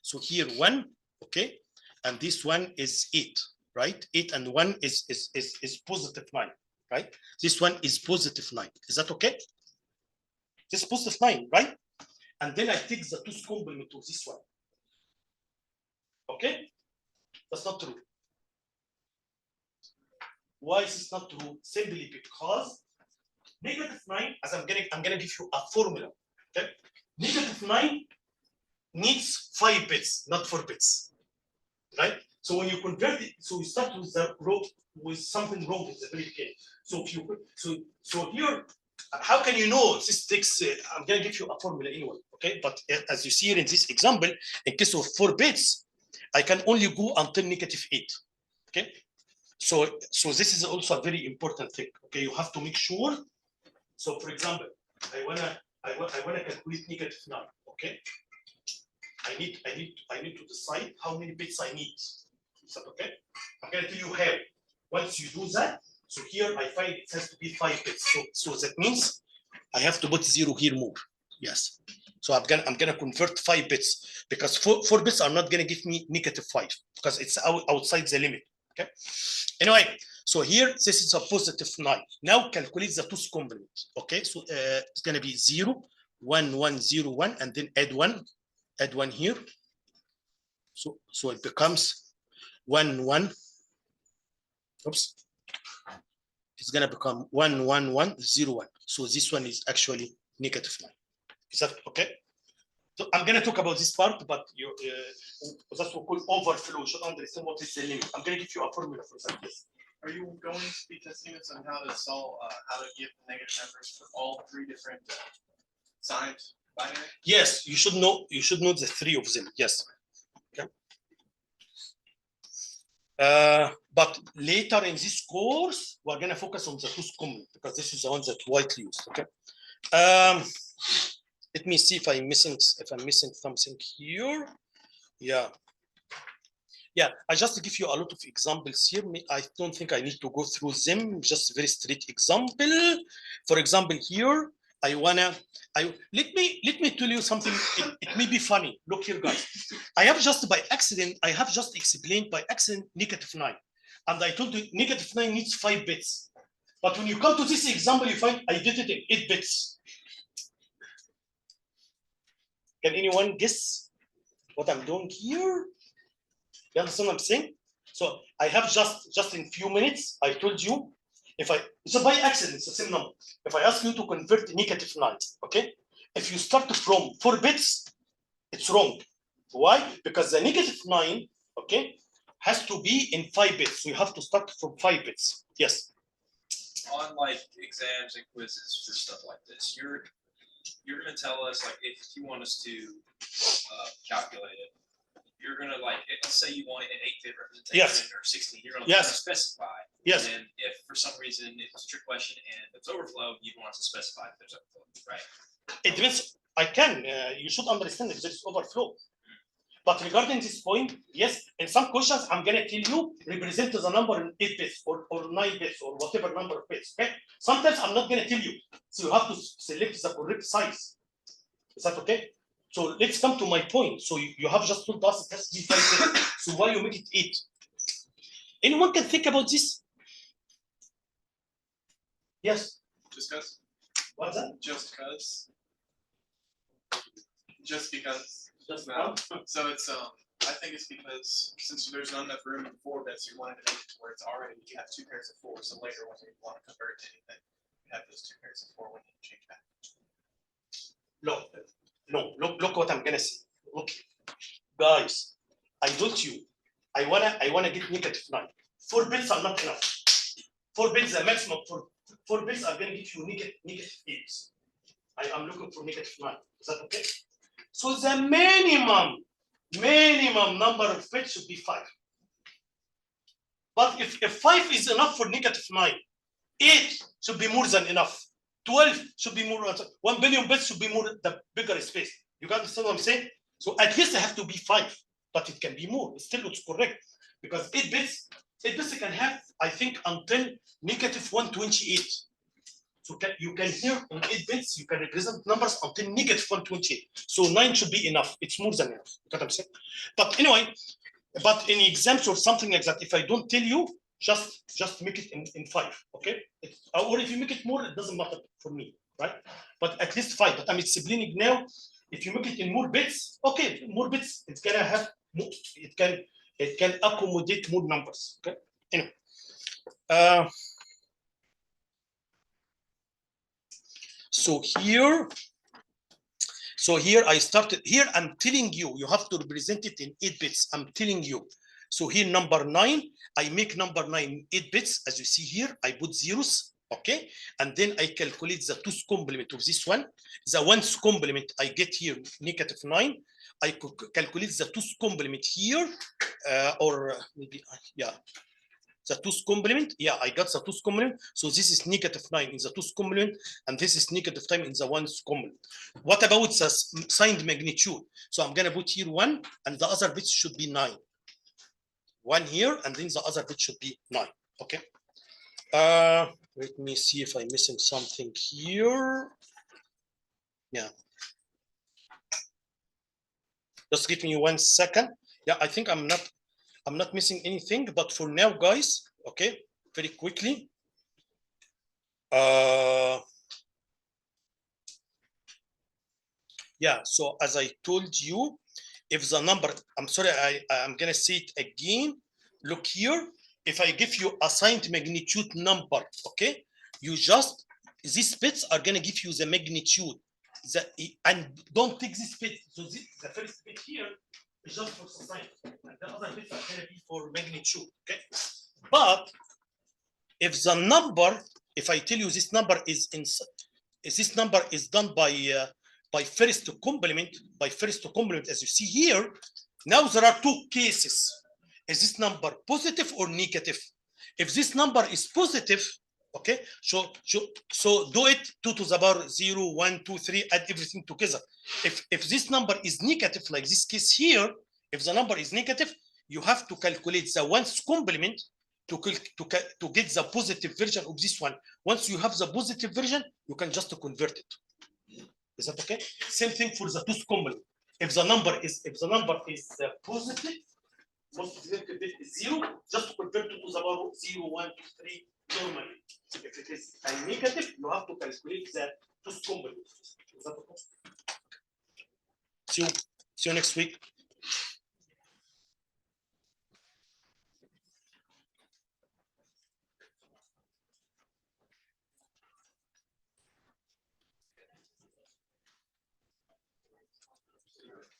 Speaker 1: so here 1, okay, and this one is 8, right? 8 and 1 is +9, right? This one is +9. Is that okay? This is +9, right? And then I take the 2's complement of this one. Okay? That's not true. Why is this not true? Simply because -9, as I'm gonna give you a formula. Okay? -9 needs 5 bits, not 4 bits. Right? So when you convert it, so you start with the row with something wrong with the very beginning. So if you so here, how can you know this takes? I'm gonna give you a formula anyway, okay? But as you see here in this example, in case of 4 bits, I can only go until -8. Okay, so this is also a very important thing. Okay, you have to make sure. So for example, I wanna calculate -9. Okay. I need to decide how many bits I need. Is that okay? I'm gonna tell you how. Once you do that, so here I find it has to be 5 bits. So that means I have to put 0 here more. Yes. So I'm gonna convert 5 bits because 4 bits are not gonna give me -5 because it's outside the limit. Okay. Anyway, so here this is a +9. Now calculate the 2's complement. Okay, so it's gonna be 0, 1, 1, 0, 1, and then add 1 here. So it becomes 1, 1. Oops. It's gonna become 1, 1, 1, 0, 1. So this one is actually -9. Is that okay? So I'm gonna talk about this part, but you that's what we call overflow. You should understand what is the limit. I'm gonna give you a formula for that. Yes.
Speaker 2: Are you going to be testing us on how to solve, how to give negative numbers for all 3 different signed binary?
Speaker 1: Yes, you should know. You should know the 3 of them. Yes. Okay. But later in this course, we're gonna focus on the 2's complement because this is the one that widely used. Okay. Let me see if I'm missing something here. Yeah. I just give you a lot of examples here. I don't think I need to go through them. Just a very straight example. For example, here let me tell you something. It may be funny. Look here, guys. I have just explained by accident -9, and I told you -9 needs 5 bits. But when you come to this example, you find I did it in 8 bits. Can anyone guess what I'm doing here? You understand what I'm saying? So I have just in few minutes, I told you, so by accident, it's the same number. If I ask you to convert -9, okay? If you start from 4 bits, it's wrong. Why? Because the -9, okay, has to be in 5 bits. So you have to start from 5 bits. Yes.
Speaker 5: On like exams and quizzes for stuff like this, you're gonna tell us like if you want us to calculate it, you're gonna like let's say you want an 8-bit representation
Speaker 1: Yes.
Speaker 5: or 16, you're gonna
Speaker 1: Yes.
Speaker 5: specify.
Speaker 1: Yes.
Speaker 5: And if for some reason it's a trick question and there's overflow, you want us to specify if there's overflow, right?
Speaker 1: It means I can. You should understand if there is overflow. But regarding this point, yes, in some questions, I'm gonna tell you represent the number in 8 bits or 9 bits or whatever number of bits. Okay. Sometimes I'm not gonna tell you, so you have to select the correct size. Is that okay? So let's come to my point. So you have just told us it has to be 5 bits. So why you make it 8? Anyone can think about this? Yes.
Speaker 2: Just cause?
Speaker 1: What's that?
Speaker 2: Just cause? just because.
Speaker 1: Just
Speaker 2: No. So it's, I think it's because since there's not enough room in 4 bits, you wanted to make it to where it's already, you have 2 pairs of 4, so later when you want to convert to anything, you have those 2 pairs of 4 when you change back.
Speaker 1: Look what I'm gonna say. Look, guys, I told you, I wanna get -9. 4 bits are not enough. 4 bits, the maximum for 4 bits are gonna give you -8. I am looking for -9. Is that okay? So the minimum number of bits should be 5. But if 5 is enough for -9, 8 should be more than enough. 12 should be more, 1 billion bits should be more the bigger space. You got understand what I'm saying? So at least it have to be 5, but it can be more. It still looks correct because 8 bits can have, I think, until -128. So you can hear on 8 bits, you can represent numbers until -128. So 9 should be enough. It's more than enough. You got what I'm saying? But anyway, but in exams or something like that, if I don't tell you, just make it in 5, okay? Or if you make it more, it doesn't matter for me, right? But at least 5. But I'm explaining now. If you make it in more bits, okay, more bits, it's gonna have more, it can accommodate more numbers. Okay. Anyway. So here I started. Here I'm telling you, you have to represent it in 8 bits. I'm telling you. So here number 9, I make number 9 8 bits. As you see here, I put zeros. Okay, and then I calculate the 2's complement of this one. The 1's complement I get here -9. I calculate the 2's complement here, or maybe yeah, the 2's complement. Yeah, I got the 2's complement. So this is -9 in the 2's complement, and this is -10 in the 1's complement. What about the signed magnitude? So I'm gonna put here 1, and the other bits should be 9. 1 here, and then the other bit should be 9. Okay. Let me see if I'm missing something here. Yeah. Just give me 1 second. Yeah, I think I'm not missing anything, but for now, guys, okay, very quickly. Yeah, so as I told you, if the number, I'm sorry, I'm gonna say it again. Look here. If I give you a signed magnitude number, okay, you just, these bits are gonna give you the magnitude. And don't take this bit. So the first bit here is just for sign, and the other bits are gonna be for magnitude. Okay, but if the number, if I tell you this number is done by first complement, as you see here. Now there are 2 cases. Is this number positive or negative? If this number is positive, okay, so do it 2 to the power 0, 1, 2, 3, add everything together. If this number is negative, like this case here, if the number is negative, you have to calculate the 1's complement to get the positive version of this one. Once you have the positive version, you can just convert it. Is that okay? Same thing for the 2's complement. If the number is positive, most significant bit is 0, just convert to the power 0, 1, 2, 3 normally. If it is a negative, you have to calculate the 2's complement. Is that okay? See you next week.